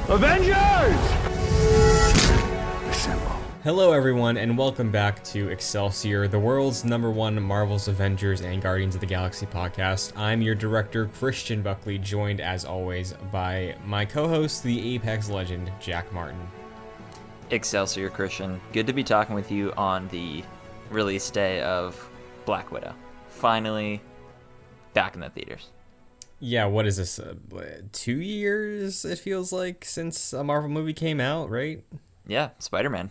Avengers! Assemble. Hello everyone, and welcome back to Excelsior, the world's #1 Marvel's Avengers and Guardians of the Galaxy podcast. I'm your director, Christian Buckley, joined as always by my co-host, the Apex legend, Jack Martin. Excelsior, Christian. Good to be talking with you on the release day of Black Widow. Finally back in the theaters. Yeah, what is this, 2 years, it feels like, since a Marvel movie came out, right? Yeah, Spider-Man.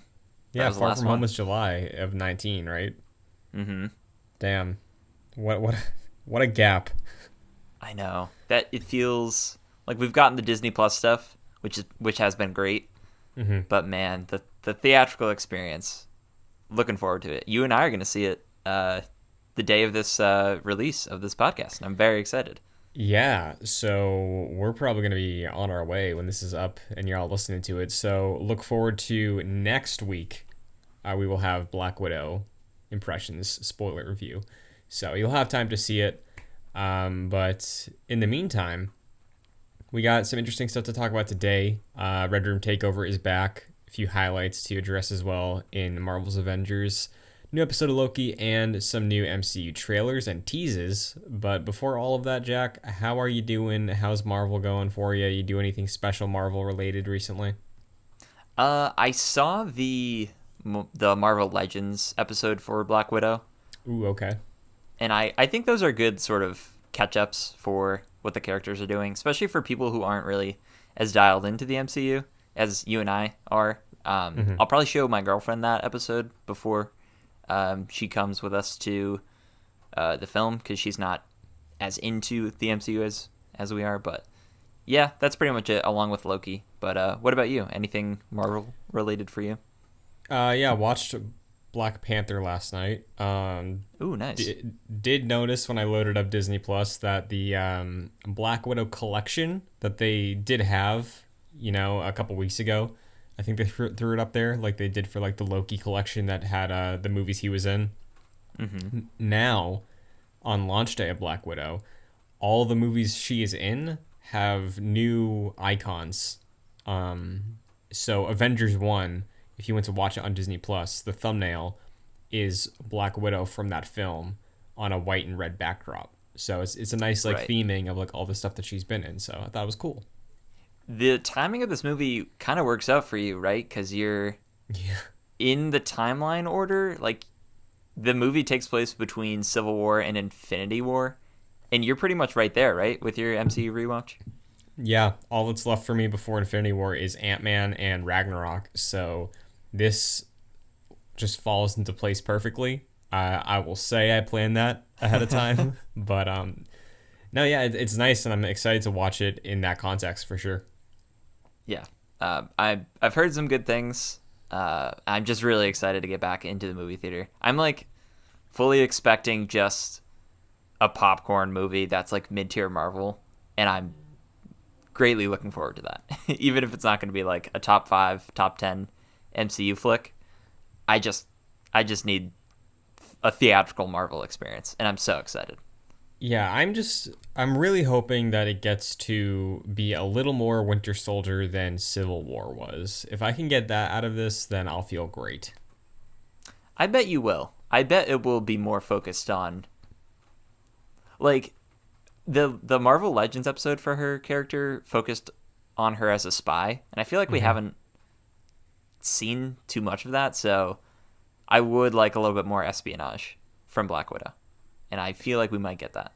Yeah, Far From Home was July of 19, right? Mm-hmm. Damn. What a gap. I know. That it feels like we've gotten the Disney Plus stuff, which has been great. Mm-hmm. But man, the theatrical experience, looking forward to it. You and I are going to see it the day of this release of this podcast, and I'm very excited. Yeah, so we're probably going to be on our way when this is up and you're all listening to it. So look forward to next week. We will have Black Widow impressions, spoiler review. So you'll have time to see it. But in the meantime, we got some interesting stuff to talk about today. Red Room Takeover is back. A few highlights to address as well in Marvel's Avengers. New episode of Loki and some new MCU trailers and teases. But before all of that, Jack, how are you doing? How's Marvel going for you? You do anything special Marvel related recently? I saw the Marvel Legends episode for Black Widow. Ooh, okay. And I think those are good sort of catch-ups for what the characters are doing, especially for people who aren't really as dialed into the MCU as you and I are. I'll probably show my girlfriend that episode before she comes with us to the film, because she's not as into the MCU as we are. But yeah, that's pretty much it, along with Loki. But what about you? Anything Marvel related for you? Yeah, watched Black Panther last night. Ooh, nice. Did notice when I loaded up Disney Plus that the Black Widow collection that they did have, a couple weeks ago, I think they threw it up there like they did for like the Loki collection that had the movies he was in. Mm-hmm. Now, on launch day of Black Widow, all the movies she is in have new icons. So Avengers 1, if you went to watch it on Disney Plus, the thumbnail is Black Widow from that film on a white and red backdrop. So it's a nice Right. theming of like all the stuff that she's been in. So I thought it was cool. The timing of this movie kind of works out for you, right? Because you're in the timeline order. Like, the movie takes place between Civil War and Infinity War, and you're pretty much right there, right, with your MCU rewatch? Yeah, all that's left for me before Infinity War is Ant-Man and Ragnarok. So this just falls into place perfectly. I will say I planned that ahead of time. But no, yeah, it's nice, and I'm excited to watch it in that context for sure. Yeah. I've heard some good things. I'm just really excited to get back into the movie theater. I'm like fully expecting just a popcorn movie that's like mid-tier Marvel, and I'm greatly looking forward to that. Even if it's not going to be like a top 5, top 10 MCU flick, I just need a theatrical Marvel experience, and I'm so excited. Yeah, I'm really hoping that it gets to be a little more Winter Soldier than Civil War was. If I can get that out of this, then I'll feel great. I bet you will. I bet it will be more focused on, like, the Marvel Legends episode for her character focused on her as a spy, and I feel like we haven't seen too much of that, so I would like a little bit more espionage from Black Widow, and I feel like we might get that.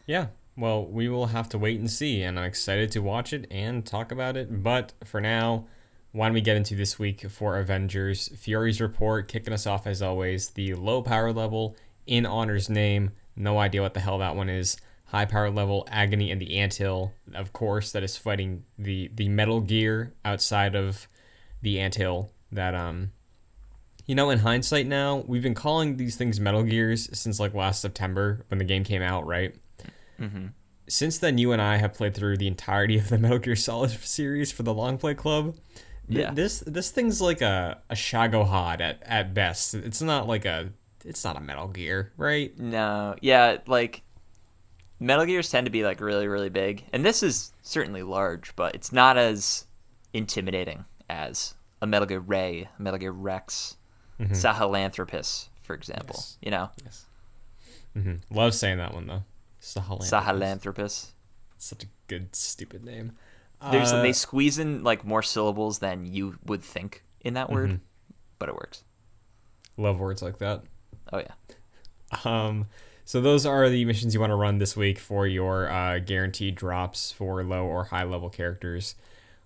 Yeah, well, we will have to wait and see, and I'm excited to watch it and talk about it. But for now, why don't we get into this week for Avengers? Fury's report, kicking us off as always. The low power level, in Honor's name. No idea what the hell that one is. High power level, Agony in the Anthill. Of course, that is fighting the Metal Gear outside of the Anthill. That, in hindsight now, we've been calling these things Metal Gears since like last September when the game came out, right? Mm-hmm. Since then, you and I have played through the entirety of the Metal Gear Solid series for the Long Play Club. Yeah. This thing's like a Shagohod at best. It's not a Metal Gear, right? No, yeah, like Metal Gears tend to be like really, really big, and this is certainly large, but it's not as intimidating as a Metal Gear Ray, Metal Gear Rex, Sahelanthropus, for example. Yes. You know, Yes. Love saying that one though. Sahelanthropus. Sahelanthropus. Such a good stupid name. They squeeze in like more syllables than you would think in that word, but it works. Love words like that. Oh yeah. So those are the missions you want to run this week for your guaranteed drops for low or high level characters.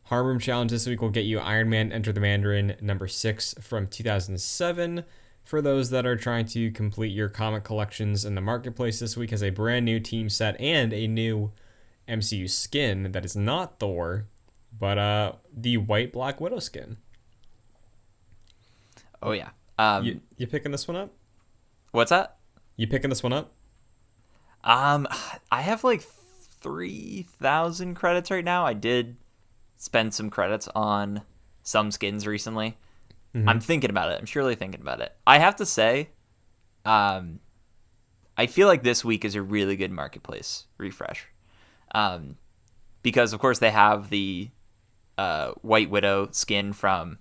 Harm Room Challenge this week will get you Iron Man Enter the Mandarin number 6 from 2007. For those that are trying to complete your comic collections in the marketplace this week, has a brand new team set and a new MCU skin that is not Thor, but the white Black Widow skin. Oh yeah. You picking this one up? What's that? You picking this one up? I have like 3,000 credits right now. I did spend some credits on some skins recently. I'm thinking about it. I'm surely thinking about it. I have to say, I feel like this week is a really good marketplace refresh. Because of course they have the White Widow skin from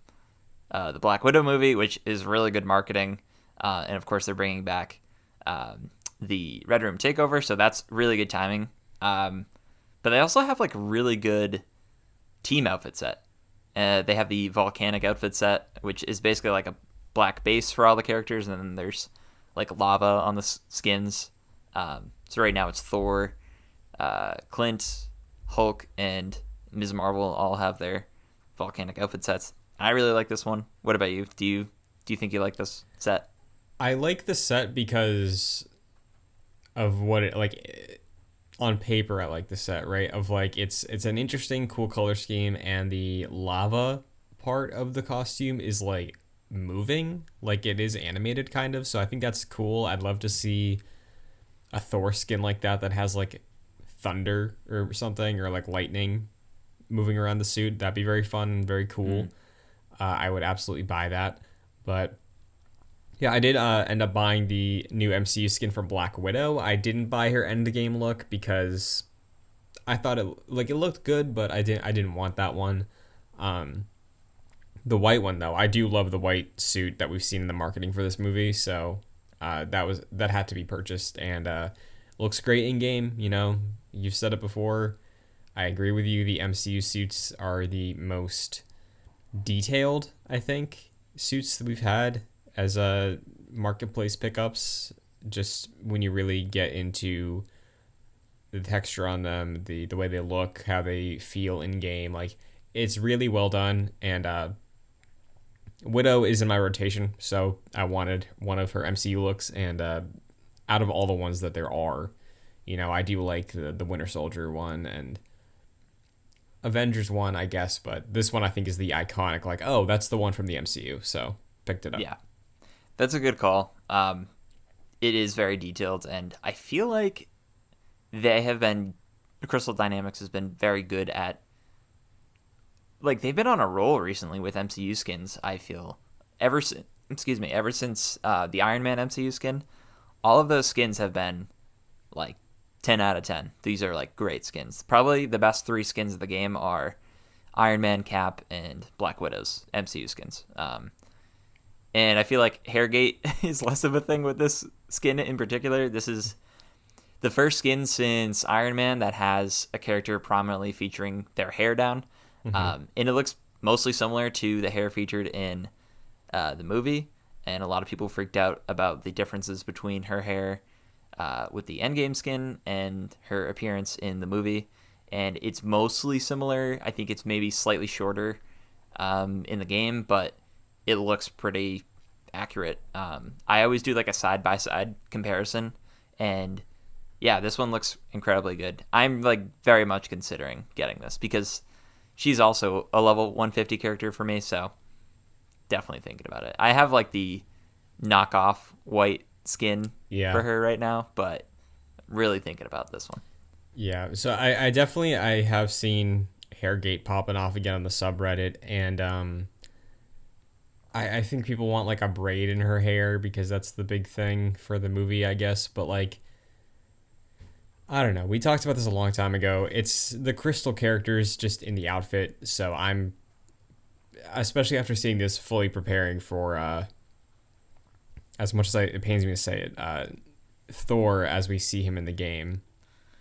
the Black Widow movie, which is really good marketing. And of course they're bringing back the Red Room Takeover, so that's really good timing. But they also have like a really good team outfit set. They have the volcanic outfit set, which is basically like a black base for all the characters, and then there's like lava on the skins. So right now it's Thor, Clint, Hulk, and Ms. Marvel all have their volcanic outfit sets. I really like this one. What about you? Do you think you like this set? I like the set because of what it like on paper. I like the set, right? Of like it's an interesting, cool color scheme, and the lava part of the costume is like moving, like it is animated kind of. So I think that's cool. I'd love to see a Thor skin like that has like thunder or something, or like lightning moving around the suit. That'd be very fun and very cool. I would absolutely buy that. But yeah, I did end up buying the new MCU skin for Black Widow. I didn't buy her endgame look because I thought it looked good, but I didn't want that one. The white one though, I do love the white suit that we've seen in the marketing for this movie. So that had to be purchased, and looks great in game. You know, you've said it before. I agree with you. The MCU suits are the most detailed, I think, suits that we've had as marketplace pickups. Just when you really get into the texture on them, the way they look, how they feel in game, like it's really well done. And Widow is in my rotation, so I wanted one of her MCU looks. And out of all the ones that there are, you know, I do like the Winter Soldier one and Avengers one, I guess, but this one I think is the iconic, like, oh, that's the one from the MCU, so picked it up. Yeah, that's a good call. It is very detailed, and I feel like Crystal Dynamics has been very good at, like, they've been on a roll recently with MCU skins. I feel ever since the Iron Man MCU skin, all of those skins have been like 10 out of 10. These are like great skins. Probably the best 3 skins of the game are Iron Man, Cap, and Black Widow's MCU skins. And I feel like Hairgate is less of a thing with this skin in particular. This is the first skin since Iron Man that has a character prominently featuring their hair down. And it looks mostly similar to the hair featured in the movie. And a lot of people freaked out about the differences between her hair with the Endgame skin and her appearance in the movie. And it's mostly similar. I think it's maybe slightly shorter in the game, but it looks pretty accurate. I always do like a side-by-side comparison, and yeah, this one looks incredibly good. I'm like very much considering getting this because she's also a level 150 character for me, so definitely thinking about it. I have like the knockoff white skin for her right now, but really thinking about this one. Yeah, so I definitely have seen Hairgate popping off again on the subreddit, and I think people want like a braid in her hair because that's the big thing for the movie, I guess. But like, I don't know. We talked about this a long time ago. It's the Crystal characters just in the outfit, so I'm especially after seeing this, fully preparing for, as much as it pains me to say it, Thor, as we see him in the game,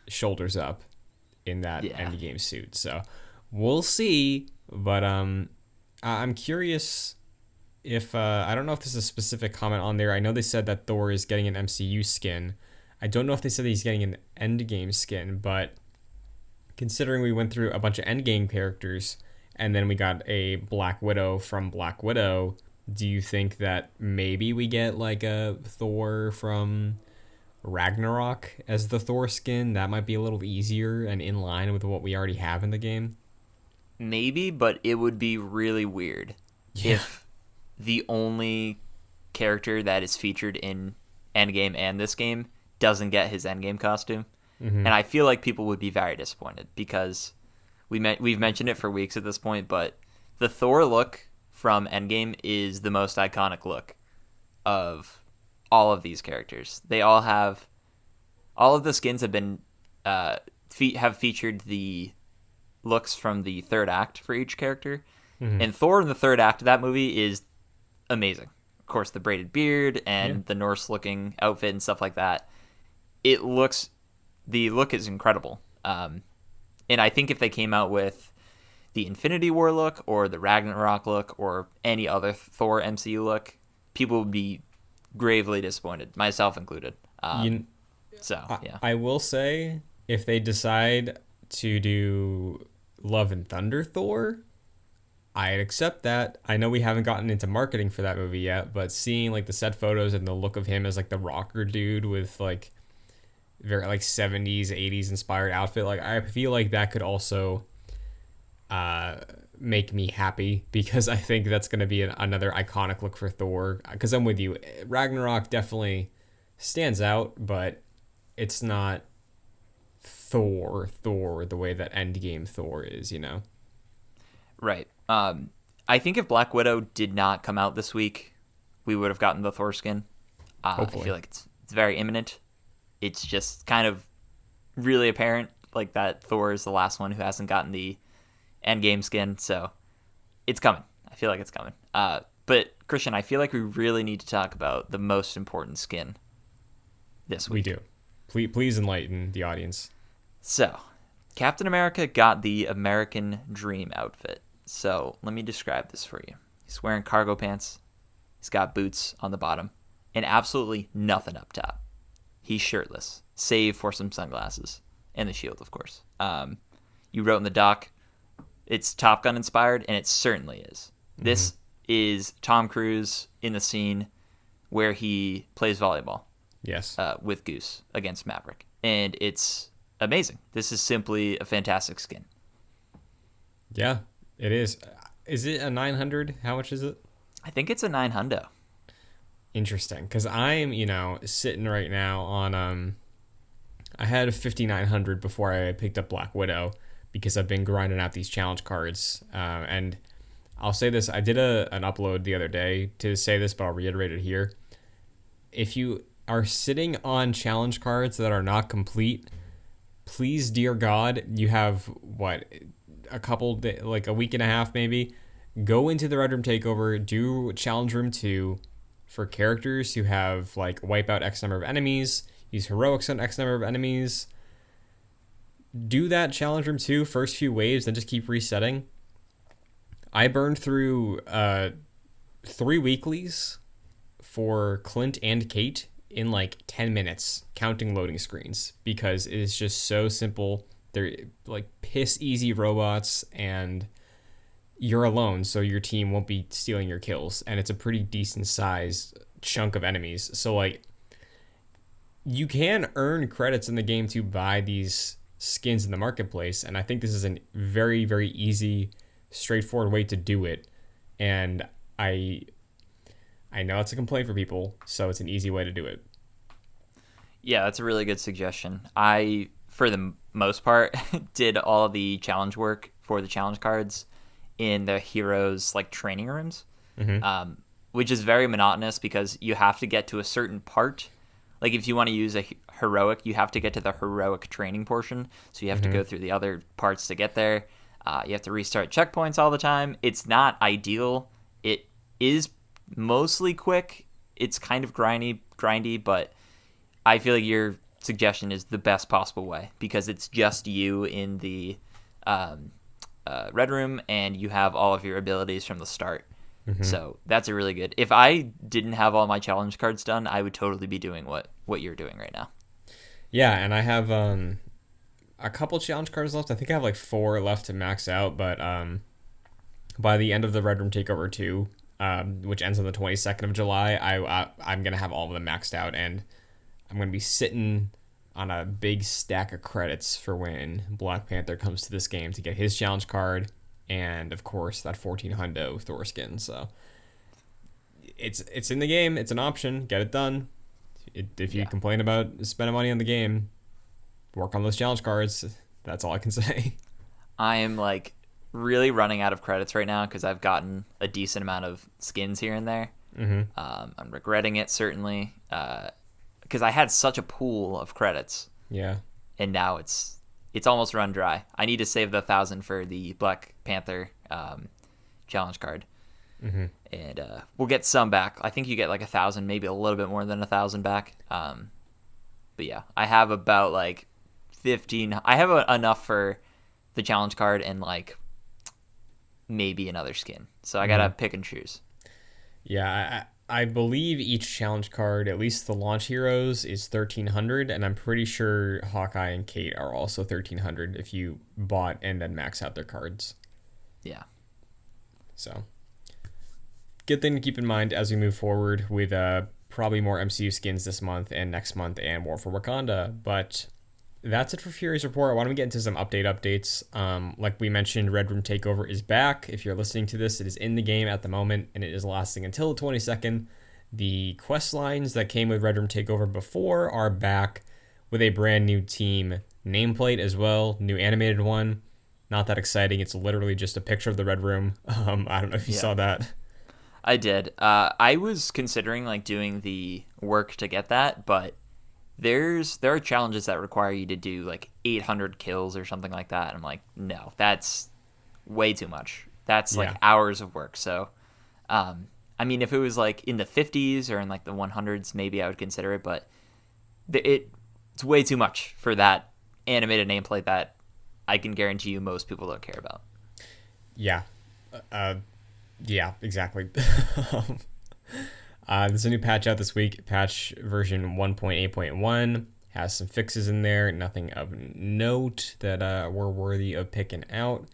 shoulders up in that Yeah. Endgame suit. So we'll see. But I'm curious if I don't know if there's a specific comment on there. I know they said that Thor is getting an MCU skin. I don't know if they said he's getting an Endgame skin, but considering we went through a bunch of Endgame characters and then we got a Black Widow from Black Widow, do you think that maybe we get like a Thor from Ragnarok as the Thor skin? That might be a little easier and in line with what we already have in the game. Maybe, but it would be really weird if the only character that is featured in Endgame and this game doesn't get his Endgame costume. And I feel like people would be very disappointed because we've mentioned it for weeks at this point, but the Thor look from Endgame is the most iconic look of all of these characters. All of the skins have been have featured the looks from the third act for each character. And Thor in the third act of that movie is amazing. Of course, the braided beard and the Norse looking outfit and stuff like that. The look is incredible. And I think if they came out with the Infinity War look or the Ragnarok look or any other Thor MCU look, people would be gravely disappointed, myself included. I will say, if they decide to do Love and Thunder Thor, I'd accept that. I know we haven't gotten into marketing for that movie yet, but seeing like the set photos and the look of him as like the rocker dude with like very like 70s 80s inspired outfit, like I feel like that could also make me happy, because I think that's going to be another iconic look for Thor. Because I'm with you, Ragnarok definitely stands out, but it's not Thor the way that Endgame Thor is, you know? Right. I think if Black Widow did not come out this week, we would have gotten the Thor skin. I feel like it's very imminent. It's just kind of really apparent, like that Thor is the last one who hasn't gotten the Endgame skin, so it's coming. I feel like it's coming. But Christian, I feel like we really need to talk about the most important skin this week. We do. Please enlighten the audience. So, Captain America got the American Dream outfit. So, let me describe this for you. He's wearing cargo pants. He's got boots on the bottom and absolutely nothing up top. He's shirtless, save for some sunglasses and the shield, of course. You wrote in the doc, it's Top Gun inspired, and it certainly is. This is Tom Cruise in the scene where he plays volleyball. Yes. With Goose against Maverick. And it's amazing. This is simply a fantastic skin. Yeah, it is. Is it a 900? How much is it? I think it's a 900. Interesting, because I'm, sitting right now on, I had a 5,900 before I picked up Black Widow, because I've been grinding out these challenge cards. And I'll say this, I did an upload the other day to say this, but I'll reiterate it here. If you are sitting on challenge cards that are not complete, please, dear God, you have, a couple days, like a week and a half maybe, go into the Red Room Takeover, do Challenge Room 2 for characters who have, wipe out X number of enemies, use heroics on X number of enemies. Do that Challenge Room 2 first few waves, then just keep resetting. I burned through 3 weeklies for Clint and Kate in 10 minutes, counting loading screens, because it is just so simple. They're piss easy robots, and you're alone, so your team won't be stealing your kills, and it's a pretty decent sized chunk of enemies. So you can earn credits in the game to buy these skins in the marketplace, and I think this is a very, very easy, straightforward way to do it. And I know it's a complaint for people, so it's an easy way to do it. Yeah, that's a really good suggestion. I, for the most part, did all the challenge work for the challenge cards in the heroes' training rooms, which is very monotonous because you have to get to a certain part. If you want to use a heroic, you have to get to the heroic training portion, so you have to go through the other parts to get there. You have to restart checkpoints all the time. It's not ideal. It is mostly quick. It's kind of grindy, but I feel like your suggestion is the best possible way because it's just you in the red room and you have all of your abilities from the start. So that's a really good. If I didn't have all my challenge cards done, I would totally be doing what you're doing right now. Yeah, and I have a couple challenge cards left. I think I have like 4 left to max out, but by the end of the Red Room Takeover 2, which ends on the 22nd of July, I'm going to have all of them maxed out, and I'm going to be sitting on a big stack of credits for when Black Panther comes to this game to get his challenge card and, of course, that 14 hundo Thor skin. So it's in the game. It's an option. Get it done. If you complain about spending money on the game, work on those challenge cards. That's all I can say. I am like really running out of credits right now because I've gotten a decent amount of skins here and there. I'm regretting it certainly because I had such a pool of credits. Yeah. And now it's almost run dry. I need to save the 1,000 for the Black Panther challenge card. And we'll get some back. I think you get like 1,000, maybe a little bit more than 1,000 back. But yeah, I have about like 15. I have enough for the challenge card and like maybe another skin. So I gotta pick and choose. Yeah, I believe each challenge card, at least the launch heroes, is 1,300, and I'm pretty sure Hawkeye and Kate are also 1,300 if you bought and then max out their cards. Yeah. So, good thing to keep in mind as we move forward with probably more MCU skins this month and next month and War for Wakanda. But that's it for Fury's Report. Why don't we get into some updates? Like we mentioned, Red Room Takeover is back. If you're listening to this, it is in the game at the moment, and it is lasting until the 22nd. The quest lines that came with Red Room Takeover before are back with a brand new team nameplate as well, new animated one. Not that exciting. It's literally just a picture of the Red Room. I don't know if you saw that. I did. I was considering like doing the work to get that, but there are challenges that require you to do like 800 kills or something like that. And I'm like, no, that's way too much. That's like hours of work. So, I mean, if it was like in the 50s or in like the 100s, maybe I would consider it. But it's way too much for that animated nameplate that I can guarantee you most people don't care about. Yeah. Yeah, exactly. There's a new patch out this week. Patch version 1.8.1 has some fixes in there. Nothing of note that were worthy of picking out.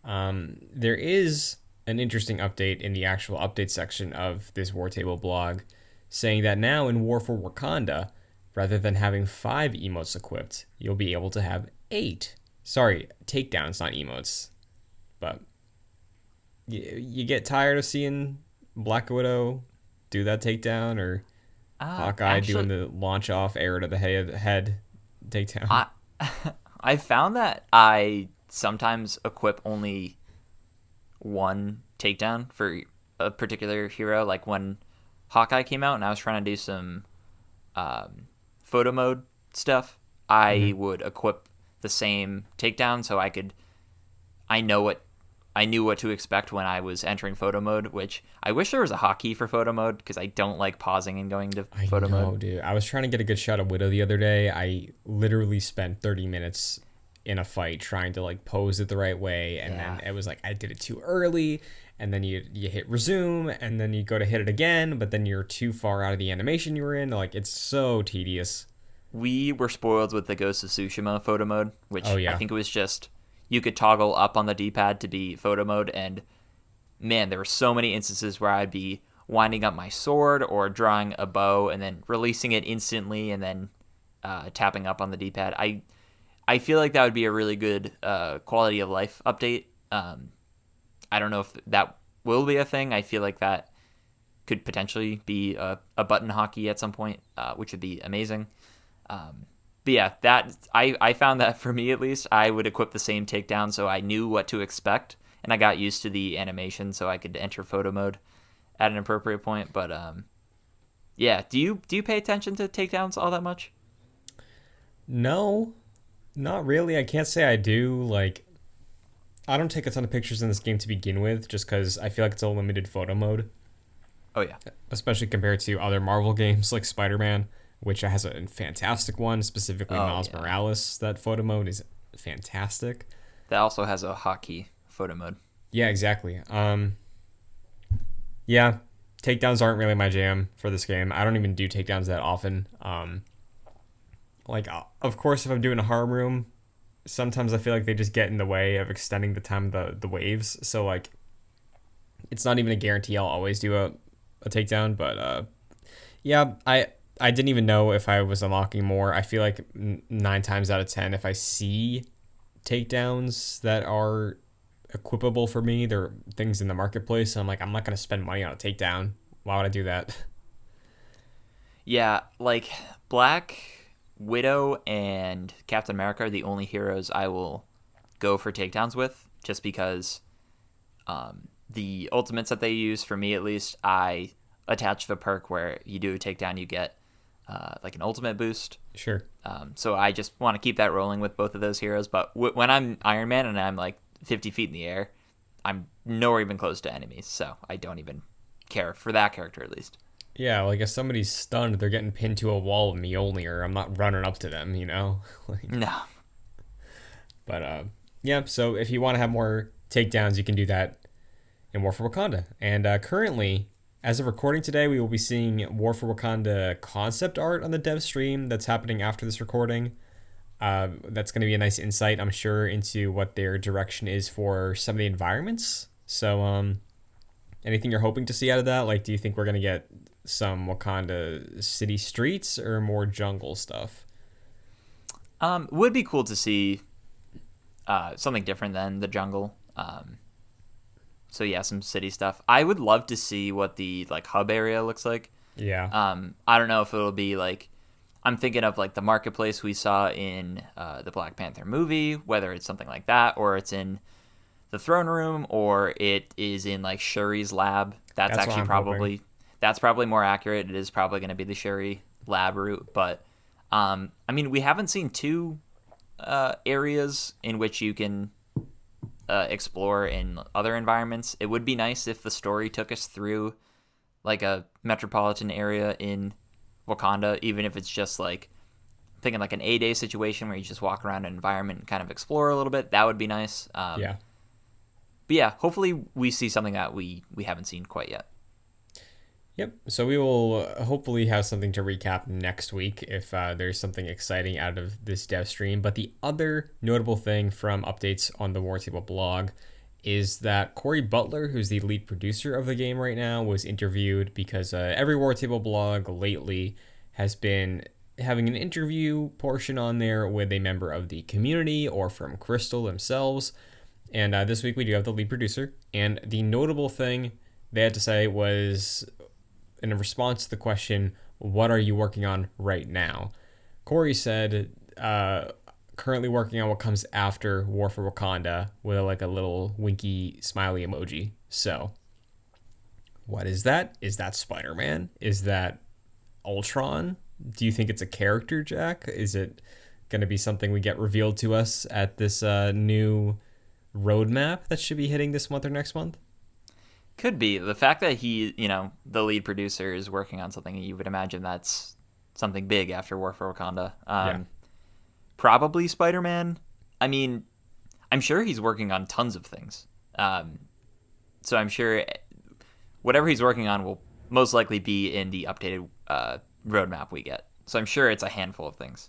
There is an interesting update in the actual update section of this War Table blog saying that now in War for Wakanda, rather than having 5 emotes equipped, you'll be able to have 8. Sorry, takedowns, not emotes. But you get tired of seeing Black Widow do that takedown, or Hawkeye doing the launch off arrow to the head takedown? I found that I sometimes equip only one takedown for a particular hero. Like when Hawkeye came out and I was trying to do some photo mode stuff, I would equip the same takedown so I knew what to expect when I was entering photo mode, which I wish there was a hotkey for photo mode because I don't like pausing and going to photo mode. I know, dude. I was trying to get a good shot of Widow the other day. I literally spent 30 minutes in a fight trying to like pose it the right way, and then it was like I did it too early, and then you hit resume, and then you go to hit it again, but then you're too far out of the animation you were in. Like, it's so tedious. We were spoiled with the Ghost of Tsushima photo mode, which I think it was just you could toggle up on the D-pad to be photo mode, and man, there were so many instances where I'd be winding up my sword or drawing a bow and then releasing it instantly and then tapping up on the D-pad. I feel like that would be a really good quality of life update. I don't know if that will be a thing. I feel like that could potentially be a button hotkey at some point, which would be amazing. But yeah, that I found that for me at least, I would equip the same takedown so I knew what to expect, and I got used to the animation so I could enter photo mode at an appropriate point. But yeah, do you pay attention to takedowns all that much? No, not really. I can't say I do. Like, I don't take a ton of pictures in this game to begin with, just because I feel like it's a limited photo mode, Oh yeah. especially compared to other Marvel games like Spider-Man, which has a fantastic one, specifically Oh Miles yeah. Morales. That photo mode is fantastic. That also has a hotkey photo mode. Yeah, exactly. Yeah, takedowns aren't really my jam for this game. I don't even do takedowns that often. Of course, if I'm doing a harm room, sometimes I feel like they just get in the way of extending the time of the waves. So like, it's not even a guarantee I'll always do a takedown. But yeah, I didn't even know if I was unlocking more. I feel like 9 times out of 10, if I see takedowns that are equipable for me, they're things in the marketplace. And I'm like, I'm not gonna spend money on a takedown. Why would I do that? Yeah, like Black Widow and Captain America are the only heroes I will go for takedowns with, just because the ultimates that they use, for me at least, I attach the perk where you do a takedown, you get like an ultimate boost. Sure. So I just want to keep that rolling with both of those heroes. But when I'm Iron Man and I'm like 50 feet in the air, I'm nowhere even close to enemies. So I don't even care for that character at least. Yeah, like if somebody's stunned, they're getting pinned to a wall with Mjolnir. I'm not running up to them, you know? Like, No. but yeah, so if you want to have more takedowns, you can do that in War for Wakanda. And currently, as of recording today, we will be seeing War for Wakanda concept art on the dev stream that's happening after this recording. That's going to be a nice insight, I'm sure, into what their direction is for some of the environments. So, anything you're hoping to see out of that? Like, do you think we're going to get some Wakanda city streets or more jungle stuff? Would be cool to see something different than the jungle. So yeah, some city stuff. I would love to see what the like hub area looks like. Yeah. I don't know if it'll be like, I'm thinking of like the marketplace we saw in the Black Panther movie, whether it's something like that or it's in the throne room or it is in like Shuri's lab. That's That's what actually I'm probably hoping. that's probably more accurate. It is probably going to be the Shuri lab route, but I mean, we haven't seen two areas in which you can explore in other environments. It would be nice if the story took us through like a metropolitan area in Wakanda, even if it's just like thinking like an A-Day situation where you just walk around an environment and kind of explore a little bit. That would be nice. Yeah. But yeah, hopefully we see something that we haven't seen quite yet. Yep. So we will hopefully have something to recap next week if there's something exciting out of this dev stream. But the other notable thing from updates on the War Table blog is that Cory Butler, who's the lead producer of the game right now, was interviewed because every War Table blog lately has been having an interview portion on there with a member of the community or from Crystal themselves. And this week we do have the lead producer. And the notable thing they had to say was, in response to the question, what are you working on right now? Cory said, currently working on what comes after War for Wakanda with like a little winky smiley emoji. So, what is that? Is that Spider-Man? Is that Ultron? Do you think it's a character, Jack? Is it going to be something we get revealed to us at this new roadmap that should be hitting this month or next month? Could be. The fact that he, the lead producer is working on something, you would imagine that's something big after War for Wakanda. Yeah. Probably Spider-Man. I mean, I'm sure he's working on tons of things. So I'm sure whatever he's working on will most likely be in the updated roadmap we get. So I'm sure it's a handful of things.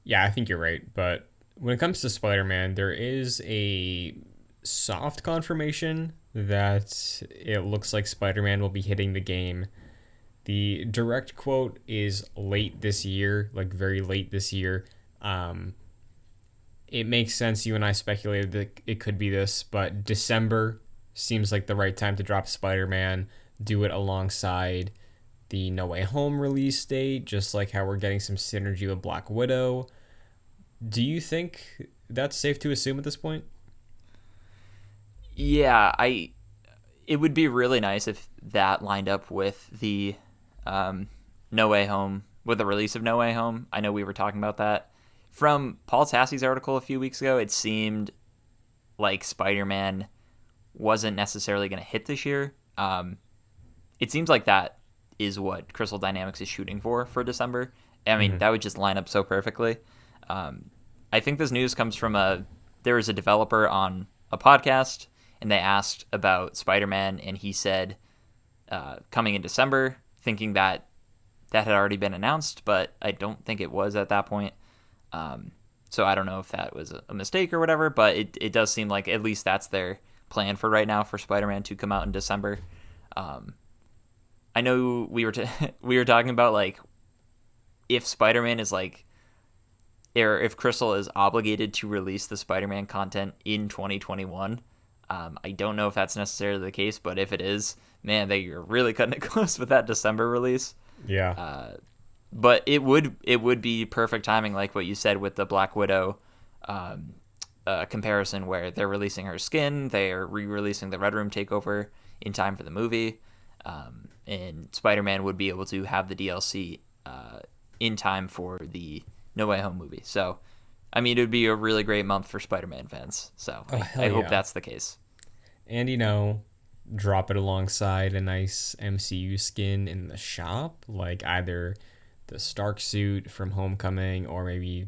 Yeah, I think you're right. But when it comes to Spider-Man, there is a soft confirmation that it looks like Spider-Man will be hitting the game. The direct quote is late this year, like very late this year. It makes sense. You and I speculated that it could be this, but December seems like the right time to drop Spider-Man. Do it alongside the No Way Home release date, just like how we're getting some synergy with Black Widow. Do you think that's safe to assume at this point? Yeah, it would be really nice if that lined up with the No Way Home, with the release of No Way Home. I know we were talking about that. From Paul Tassi's article a few weeks ago, it seemed like Spider-Man wasn't necessarily going to hit this year. It seems like that is what Crystal Dynamics is shooting for December. I mean, that would just line up so perfectly. I think this news comes from there was a developer on a podcast, and they asked about Spider-Man, and he said coming in December, thinking that had already been announced, but I don't think it was at that point. So I don't know if that was a mistake or whatever, but it does seem like at least that's their plan for right now for Spider-Man to come out in December. I know we were we were talking about like if Spider-Man is like, or if Crystal is obligated to release the Spider-Man content in 2021. I don't know if that's necessarily the case, but if it is, man, you're really cutting it close with that December release. Yeah. But it would be perfect timing, like what you said with the Black Widow comparison, where they're releasing her skin, they are re-releasing the Red Room takeover in time for the movie, and Spider-Man would be able to have the DLC in time for the No Way Home movie. So, I mean, it would be a really great month for Spider-Man fans. So I hope that's the case. And, drop it alongside a nice MCU skin in the shop, like either the Stark suit from Homecoming or maybe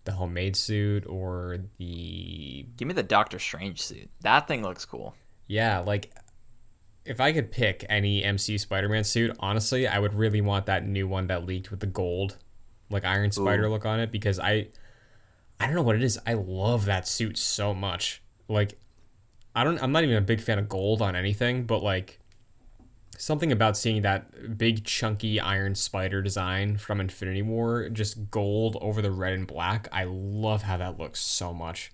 the homemade suit or the... Give me the Doctor Strange suit. That thing looks cool. Yeah, like if I could pick any MCU Spider-Man suit, honestly, I would really want that new one that leaked with the gold, like Iron Spider look on it, because I don't know what it is. I love that suit so much. Like, I'm not even a big fan of gold on anything, but like something about seeing that big chunky Iron Spider design from Infinity War, just gold over the red and black. I love how that looks so much.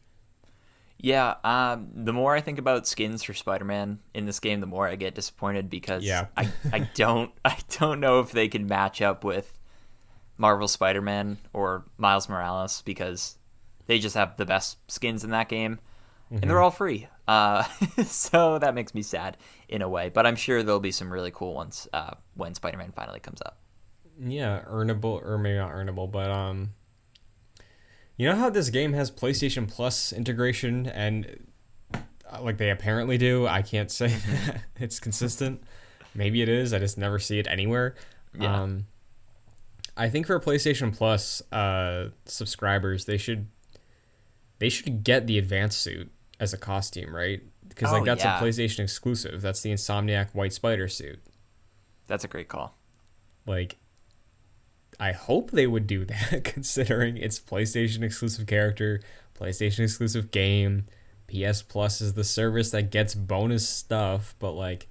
Yeah, the more I think about skins for Spider-Man in this game, the more I get disappointed because I don't know if they can match up with Marvel Spider-Man or Miles Morales, because they just have the best skins in that game, and they're all free. So that makes me sad in a way, but I'm sure there'll be some really cool ones when Spider-Man finally comes out. Yeah, earnable, or maybe not earnable, but you know how this game has PlayStation Plus integration, and like they apparently do. I can't say that it's consistent. Maybe it is. I just never see it anywhere. Yeah. I think for PlayStation Plus subscribers, they should get the advanced suit as a costume, right? Because that's a PlayStation exclusive. That's the Insomniac White Spider suit. That's a great call. Like, I hope they would do that, considering it's PlayStation exclusive character, PlayStation exclusive game. PS Plus is the service that gets bonus stuff, but like,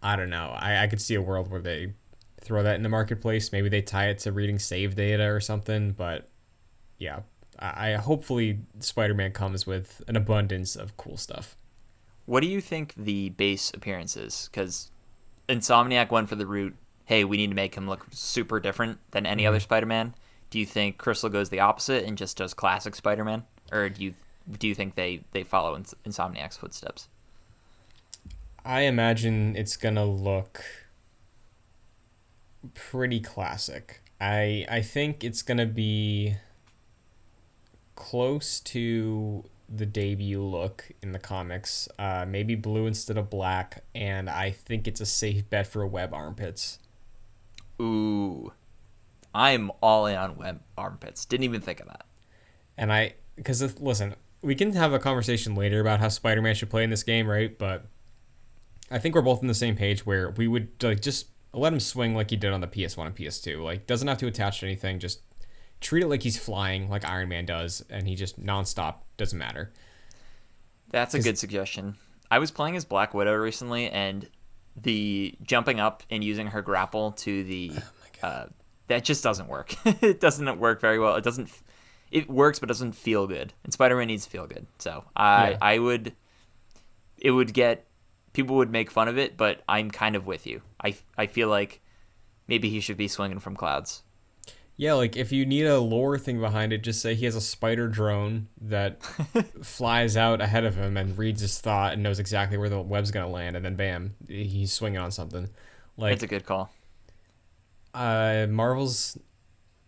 I don't know. I could see a world where they throw that in the marketplace. Maybe they tie it to reading save data or something, but yeah. I hopefully Spider-Man comes with an abundance of cool stuff. What do you think the base appearance is? Because Insomniac went for the route, hey, we need to make him look super different than any other Spider-Man. Do you think Crystal goes the opposite and just does classic Spider-Man? Or do you think they follow Insomniac's footsteps? I imagine it's going to look pretty classic. I think it's going to be close to the debut look in the comics, maybe blue instead of black, and I think it's a safe bet for web armpits. Ooh, I'm all in on web armpits. Didn't even think of that. And because listen, we can have a conversation later about how Spider-Man should play in this game, right? But I think we're both on the same page where we would like just let him swing like he did on the PS1 and PS2. Like, doesn't have to attach to anything, just treat it like he's flying like Iron Man does, and he just nonstop, doesn't matter. That's a good suggestion. I was playing as Black Widow recently, and the jumping up and using her grapple to the that just doesn't work. It doesn't work very well. It works, but doesn't feel good. And Spider-Man needs to feel good. So people would make fun of it, but I'm kind of with you. I feel like maybe he should be swinging from clouds. Yeah, like if you need a lore thing behind it, just say he has a spider drone that flies out ahead of him and reads his thought and knows exactly where the web's gonna land, and then bam, he's swinging on something. Like, it's a good call. Marvel's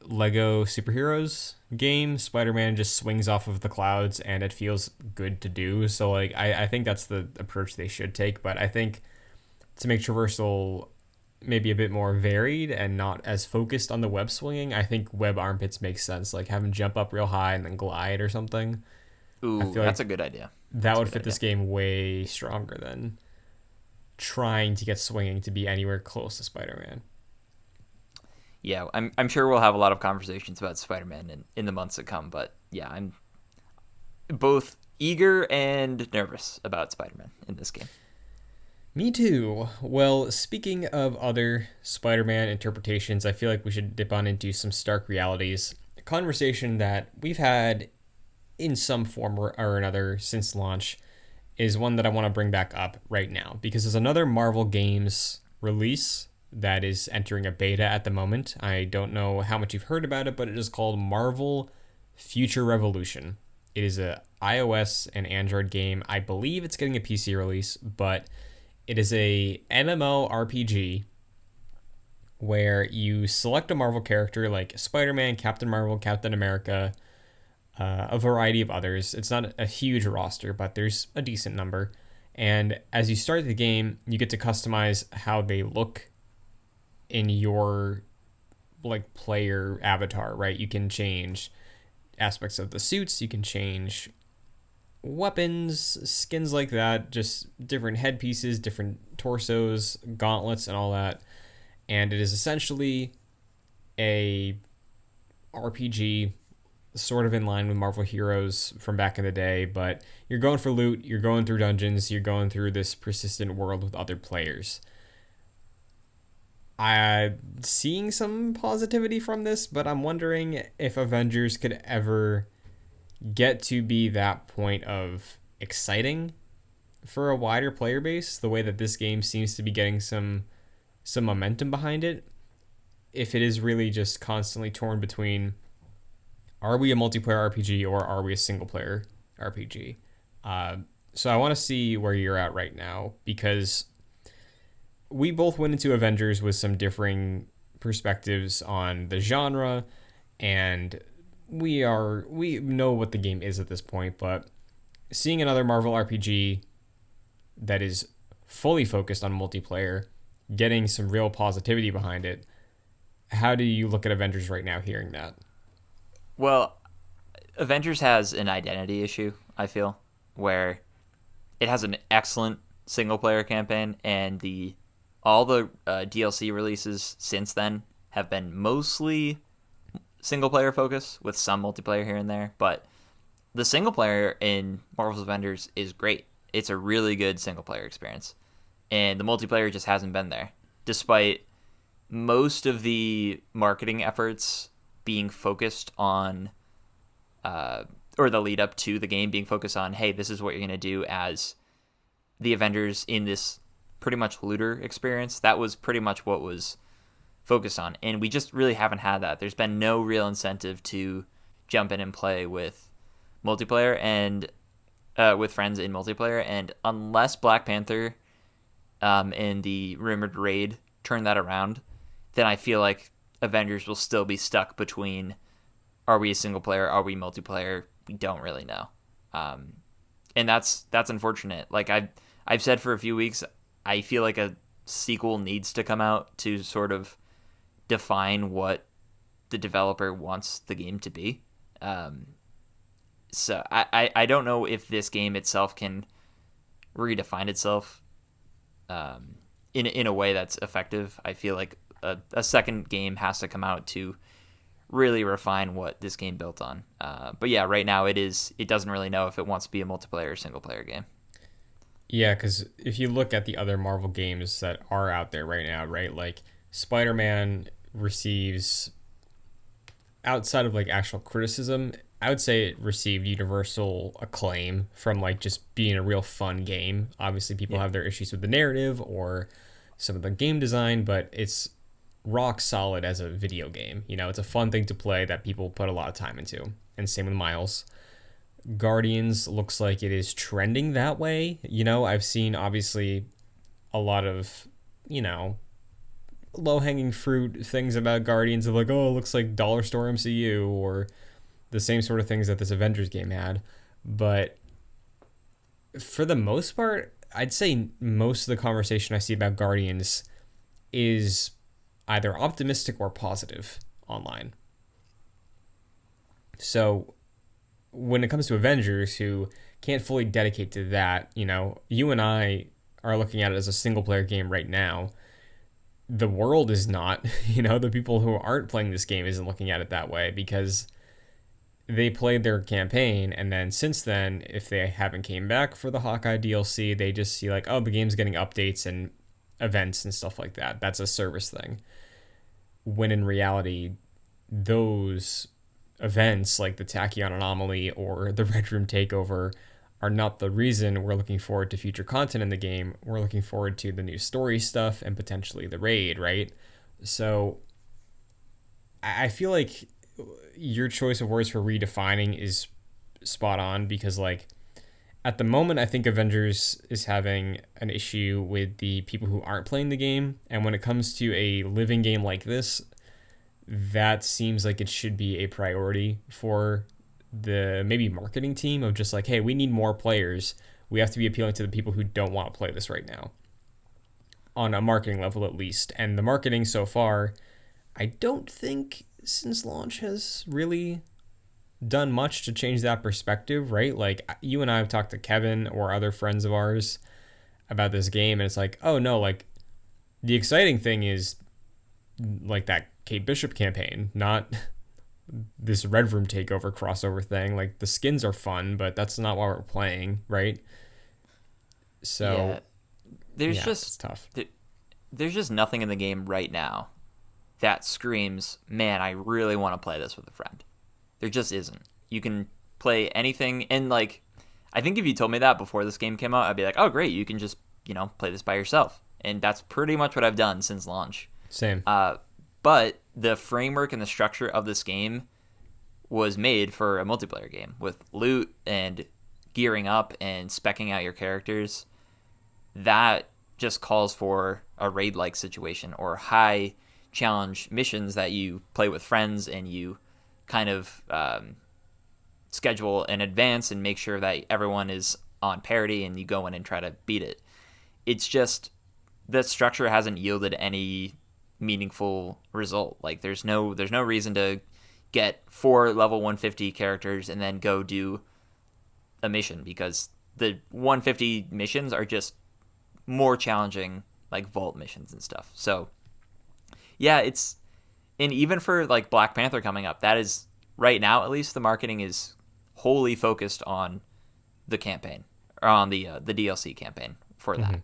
Lego superheroes game, Spider-Man just swings off of the clouds and it feels good to do. So like I think that's the approach they should take. But I think to make traversal maybe a bit more varied and not as focused on the web swinging, I think web armpits makes sense. Like have him jump up real high and then glide or something. I Ooh, feel that's like a good idea. that That's a would good fit idea. this game way stronger than trying to get swinging to be anywhere close to Spider-Man. Yeah, I'm sure we'll have a lot of conversations about Spider-Man in the months to come. But yeah, I'm both eager and nervous about Spider-Man in this game. Me too. Well, speaking of other Spider Man interpretations, I feel like we should dip on into some stark realities. A conversation that we've had in some form or another since launch is one that I want to bring back up right now because there's another Marvel Games release that is entering a beta at the moment. I don't know how much you've heard about it, but it is called Marvel Future Revolution. It is a iOS and Android game. I believe it's getting a PC release, but it is a MMORPG where you select a Marvel character like Spider-Man, Captain Marvel, Captain America, a variety of others. It's not a huge roster, but there's a decent number. And as you start the game, you get to customize how they look in your like player avatar, right? You can change aspects of the suits, you can change weapons, skins like that, just different headpieces, different torsos, gauntlets, and all that. And it is essentially a RPG sort of in line with Marvel Heroes from back in the day, but you're going for loot, you're going through dungeons, you're going through this persistent world with other players. I'm seeing some positivity from this, but I'm wondering if Avengers could ever get to be that point of exciting for a wider player base, the way that this game seems to be getting some momentum behind it. If it is really just constantly torn between are we a multiplayer RPG or are we a single player RPG? So I want to see where you're at right now because we both went into Avengers with some differing perspectives on the genre, and we know what the game is at this point. But seeing another Marvel RPG that is fully focused on multiplayer, getting some real positivity behind it, how do you look at Avengers right now? Hearing that, Well, Avengers has an identity issue, I feel, where it has an excellent single player campaign, and the all the DLC releases since then have been mostly single player focus with some multiplayer here and there. But the single player in Marvel's Avengers is great. It's a really good single player experience, and the multiplayer just hasn't been there, despite most of the marketing efforts being focused on or the lead up to the game being focused on, hey, this is what you're going to do as the Avengers in this pretty much looter experience. That was pretty much what was focused on. And we just really haven't had that. There's been no real incentive to jump in and play with multiplayer and with friends in multiplayer. And unless Black Panther and the rumored raid turn that around, then I feel like Avengers will still be stuck between are we a single player, are we multiplayer? We don't really know. And that's unfortunate. Like I've said for a few weeks, I feel like a sequel needs to come out to sort of define what the developer wants the game to be. So I don't know if this game itself can redefine itself in a way that's effective. I feel like a second game has to come out to really refine what this game built on. But yeah, right now it doesn't really know if it wants to be a multiplayer or single player game. yeah, because if you look at the other Marvel games that are out there right now, right, like Spider-Man receives outside of like actual criticism, I would say it received universal acclaim from like just being a real fun game. Obviously, people Yeah. have their issues with the narrative or some of the game design, but it's rock solid as a video game. You know, it's a fun thing to play that people put a lot of time into. And same with Miles. Guardians looks like it is trending that way. You know, I've seen obviously a lot of, you know, low hanging fruit things about Guardians of like, oh, it looks like Dollar Store MCU or the same sort of things that this Avengers game had, but for the most part, I'd say most of the conversation I see about Guardians is either optimistic or positive online. So when it comes to Avengers, who can't fully dedicate to that, you and I are looking at it as a single player game right now. The world is not, the people who aren't playing this game isn't looking at it that way because they played their campaign, and then since then, if they haven't came back for the Hawkeye DLC, they just see like, oh, the game's getting updates and events and stuff like that. That's a service thing. When in reality, those events like the Tachyon Anomaly or the Red Room Takeover are not the reason we're looking forward to future content in the game. We're looking forward to the new story stuff and potentially the raid, right? So I feel like your choice of words for redefining is spot on because like at the moment I think Avengers is having an issue with the people who aren't playing the game, and when it comes to a living game like this, that seems like it should be a priority for the maybe marketing team of just like, hey, we need more players. We have to be appealing to the people who don't want to play this right now on a marketing level at least. And the marketing so far, I don't think since launch has really done much to change that perspective, right? Like you and I have talked to Kevin or other friends of ours about this game, and it's like, oh no, like the exciting thing is like that Kate Bishop campaign, not this Red Room Takeover crossover thing. Like the skins are fun, but that's not why we're playing, right? So Yeah, there's it's just tough. there's just nothing in the game right now that screams, man, I really want to play this with a friend. There just isn't. You can play anything, and like, I think if you told me that before this game came out, I'd be like, oh great, you can just play this by yourself, and that's pretty much what I've done since launch. Same. But the framework and the structure of this game was made for a multiplayer game with loot and gearing up and speccing out your characters. That just calls for a raid-like situation or high challenge missions that you play with friends and you kind of schedule in advance and make sure that everyone is on parity and you go in and try to beat it. It's just that structure hasn't yielded any meaningful result. Like there's no reason to get 4 level 150 characters and then go do a mission, because the 150 missions are just more challenging, like vault missions and stuff. So yeah, and even for like Black Panther coming up, that is right now at least the marketing is wholly focused on the campaign or on the DLC campaign for that.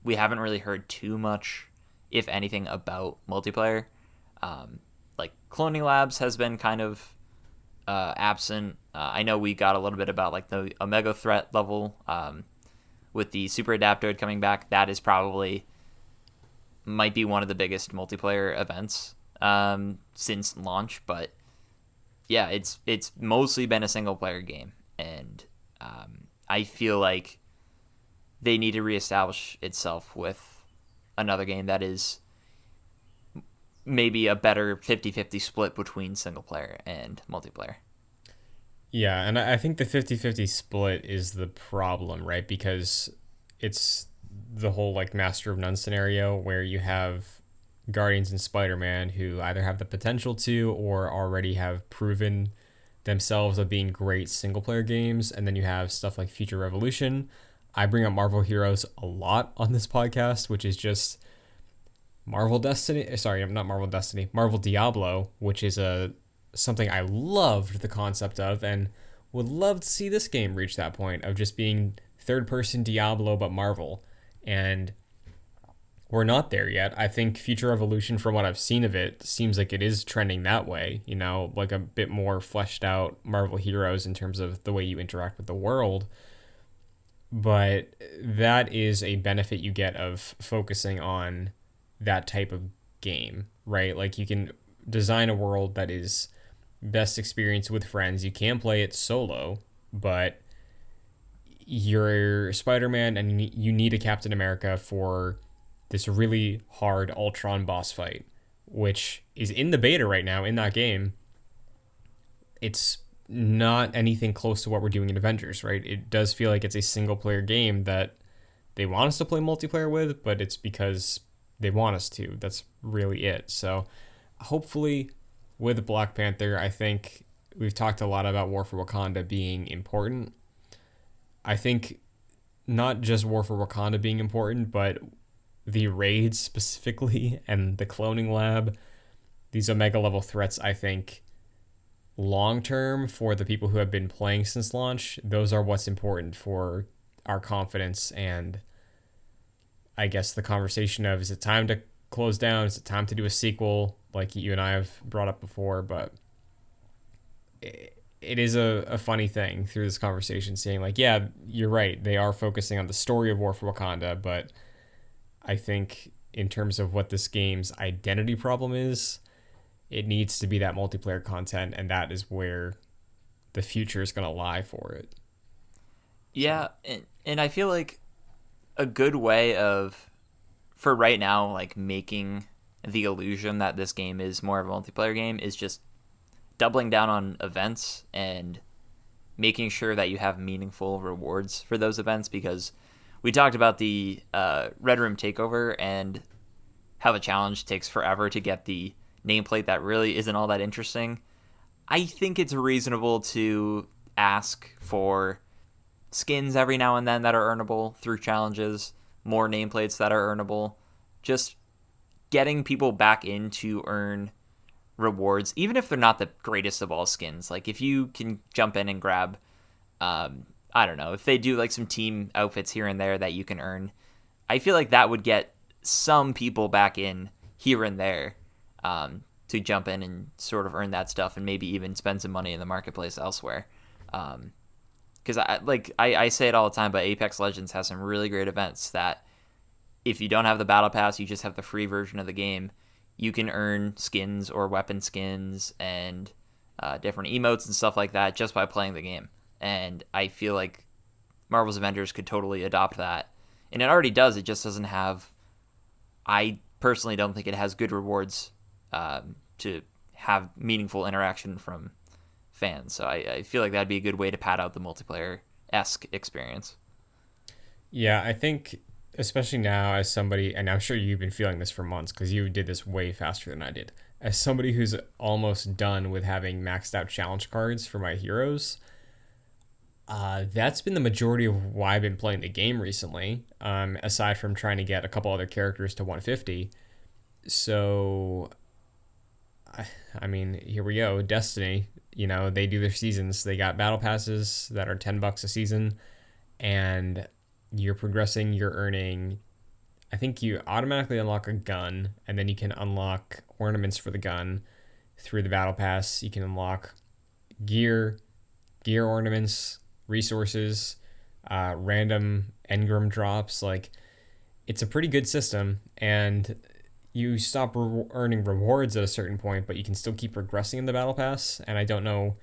We haven't really heard too much, if anything, about multiplayer. Like Cloning Labs has been kind of absent. I know we got a little bit about like the Omega threat level with the Super Adaptoid coming back. That is probably might be one of the biggest multiplayer events since launch. But yeah, it's mostly been a single player game, and I feel like they need to reestablish itself with another game that is maybe a better 50-50 split between single player and multiplayer. Yeah, and I think the 50-50 split is the problem, right? Because it's the whole like Master of None scenario where you have Guardians and Spider-Man who either have the potential to or already have proven themselves of being great single player games, and then you have stuff like Future Revolution. I bring up Marvel Heroes a lot on this podcast, which is just Marvel Destiny. Sorry, not Marvel Destiny. Marvel Diablo, which is something I loved the concept of and would love to see this game reach that point of just being third-person Diablo but Marvel. And we're not there yet. I think Future Revolution, from what I've seen of it, seems like it is trending that way, like a bit more fleshed out Marvel Heroes in terms of the way you interact with the world. But that is a benefit you get of focusing on that type of game, right? Like you can design a world that is best experienced with friends. You can play it solo, but you're Spider-Man and you need a Captain America for this really hard Ultron boss fight, which is in the beta right now in that game. it's not anything close to what we're doing in Avengers, right? It does feel like it's a single player game that they want us to play multiplayer with, but it's because they want us to. That's really it. So hopefully with Black Panther, I think we've talked a lot about War for Wakanda being important. I think not just War for Wakanda being important, but the raids specifically and the cloning lab, these Omega level threats, I think long term for the people who have been playing since launch, those are what's important for our confidence and I guess the conversation of is it time to close down? Is it time to do a sequel like you and I have brought up before? But it is a funny thing through this conversation saying like, yeah, you're right. They are focusing on the story of War for Wakanda, but I think in terms of what this game's identity problem is, it needs to be that multiplayer content, and that is where the future is going to lie for it. Yeah, and I feel like a good way of, for right now, like making the illusion that this game is more of a multiplayer game is just doubling down on events and making sure that you have meaningful rewards for those events, because we talked about the Red Room Takeover and how the challenge takes forever to get the nameplate that really isn't all that interesting. I think it's reasonable to ask for skins every now and then that are earnable through challenges, more nameplates that are earnable, just getting people back in to earn rewards, even if they're not the greatest of all skins. Like if you can jump in and grab, I don't know, if they do like some team outfits here and there that you can earn, I feel like that would get some people back in here and there to jump in and sort of earn that stuff and maybe even spend some money in the marketplace elsewhere. Because I say it all the time, but Apex Legends has some really great events that if you don't have the battle pass, you just have the free version of the game, you can earn skins or weapon skins and different emotes and stuff like that just by playing the game. And I feel like Marvel's Avengers could totally adopt that. And it already does. It just doesn't have... I personally don't think it has good rewards to have meaningful interaction from fans. So I feel like that'd be a good way to pad out the multiplayer-esque experience. Yeah, I think especially now as somebody, and I'm sure you've been feeling this for months because you did this way faster than I did. As somebody who's almost done with having maxed out challenge cards for my heroes, that's been the majority of why I've been playing the game recently, aside from trying to get a couple other characters to 150. So, I mean, here we go. Destiny, they do their seasons. They got battle passes that are $10 a season, and you're progressing, you're earning, I think you automatically unlock a gun, and then you can unlock ornaments for the gun through the battle pass. You can unlock gear ornaments, resources, random engram drops. Like, it's a pretty good system, and you stop earning rewards at a certain point, but you can still keep progressing in the battle pass. And I don't know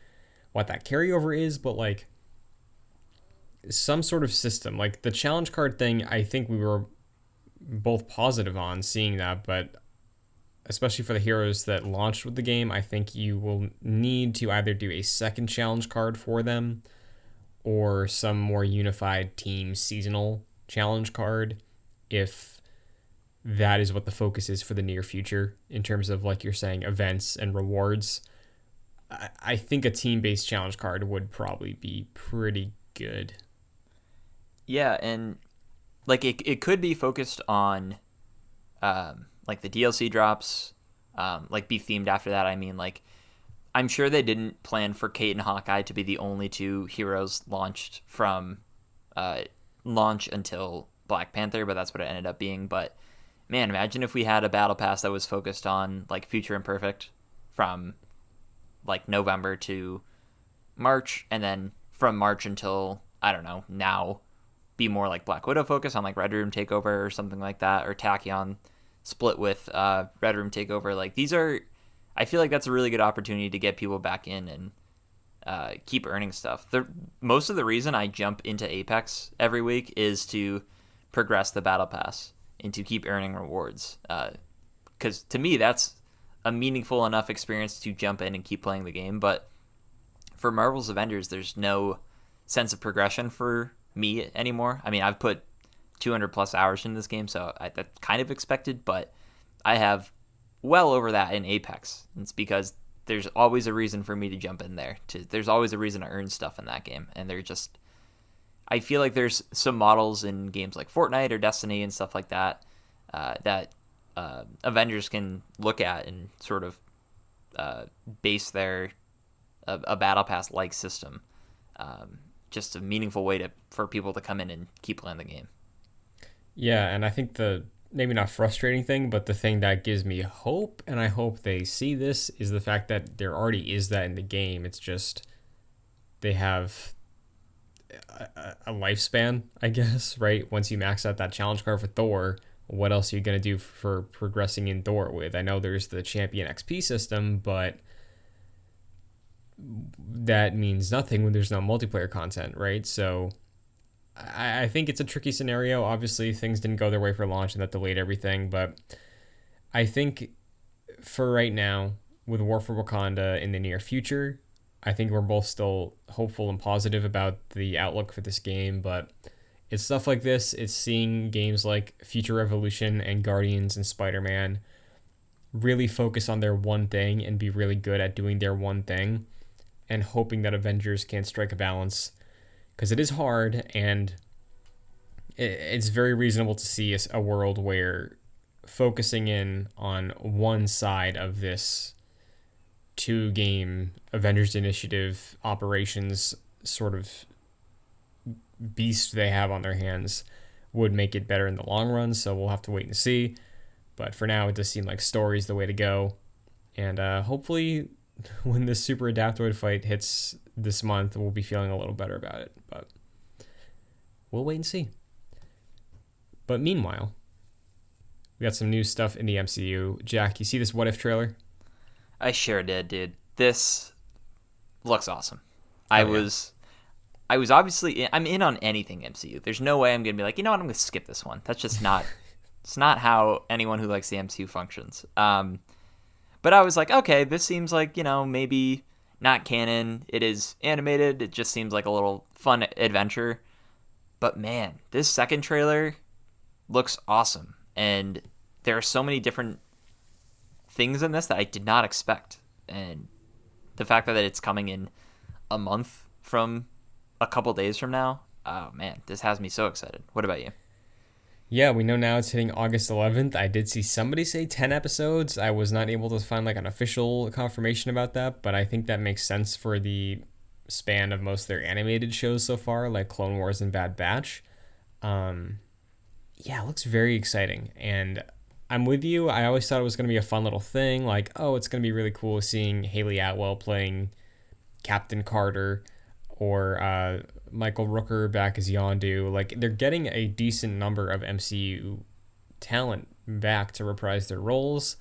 what that carryover is, but like some sort of system, like the challenge card thing, I think we were both positive on seeing that, but especially for the heroes that launched with the game, I think you will need to either do a second challenge card for them or some more unified team seasonal challenge card if that is what the focus is for the near future in terms of, like you're saying, events and rewards. I think a team-based challenge card would probably be pretty good. Yeah, and like it could be focused on like the DLC drops, like be themed after that. I mean, like I'm sure they didn't plan for Kate and Hawkeye to be the only two heroes launched from launch until Black Panther, but that's what it ended up being. But man, imagine if we had a battle pass that was focused on like Future Imperfect from like November to March, and then from March until, I don't know, now be more like Black Widow focus on like Red Room Takeover or something like that, or Tachyon split with Red Room Takeover. Like these are, I feel like that's a really good opportunity to get people back in and keep earning stuff. Most of the reason I jump into Apex every week is to progress the battle pass and to keep earning rewards. Because to me, that's a meaningful enough experience to jump in and keep playing the game. But for Marvel's Avengers, there's no sense of progression for me anymore. I mean, I've put 200 plus hours in this game, so that's kind of expected, but I have well over that in Apex. It's because there's always a reason for me to jump in there. There's always a reason to earn stuff in that game, and they're just. I feel like there's some models in games like Fortnite or Destiny and stuff like that that Avengers can look at and sort of base their a battle pass like system, just a meaningful way for people to come in and keep playing the game. Yeah, and I think the maybe not frustrating thing, but the thing that gives me hope, and I hope they see this, is the fact that there already is that in the game. It's just they have a lifespan, I guess, right? Once you max out that challenge card for Thor, what else are you going to do for progressing in Thor with? I know there's the Champion XP system, but that means nothing when there's no multiplayer content, right? So I think it's a tricky scenario. Obviously, things didn't go their way for launch, and that delayed everything, but I think for right now, with War for Wakanda in the near future, I think we're both still hopeful and positive about the outlook for this game, but it's stuff like this. It's seeing games like Future Revolution and Guardians and Spider-Man really focus on their one thing and be really good at doing their one thing, and hoping that Avengers can strike a balance, because it is hard, and it's very reasonable to see a world where focusing in on one side of this two-game Avengers Initiative operations sort of beast they have on their hands would make it better in the long run. So we'll have to wait and see. But for now, it does seem like story's the way to go. And hopefully when this Super Adaptoid fight hits this month, we'll be feeling a little better about it. But we'll wait and see. But meanwhile, we got some new stuff in the MCU. Jack, you see this What If trailer? I sure did, dude. This looks awesome. Oh, I yeah. was obviously I'm in on anything MCU. There's no way I'm gonna be like, you know what, I'm gonna skip this one. That's just not. It's not how anyone who likes the MCU functions. But I was like, okay, this seems like, maybe not canon. It is animated. It just seems like a little fun adventure. But man, this second trailer looks awesome, and there are so many different things in this that I did not expect, and the fact that it's coming in a month from a couple days from now, oh man, this has me so excited. What about you? Yeah, we know now it's hitting August 11th. I did see somebody say 10 episodes. I was not able to find like an official confirmation about that, but I think that makes sense for the span of most of their animated shows so far, like Clone Wars and Bad Batch. Yeah, it looks very exciting, and I'm with you. I always thought it was going to be a fun little thing, like, oh, it's going to be really cool seeing Haley Atwell playing Captain Carter, or Michael Rooker back as Yondu. Like, they're getting a decent number of MCU talent back to reprise their roles.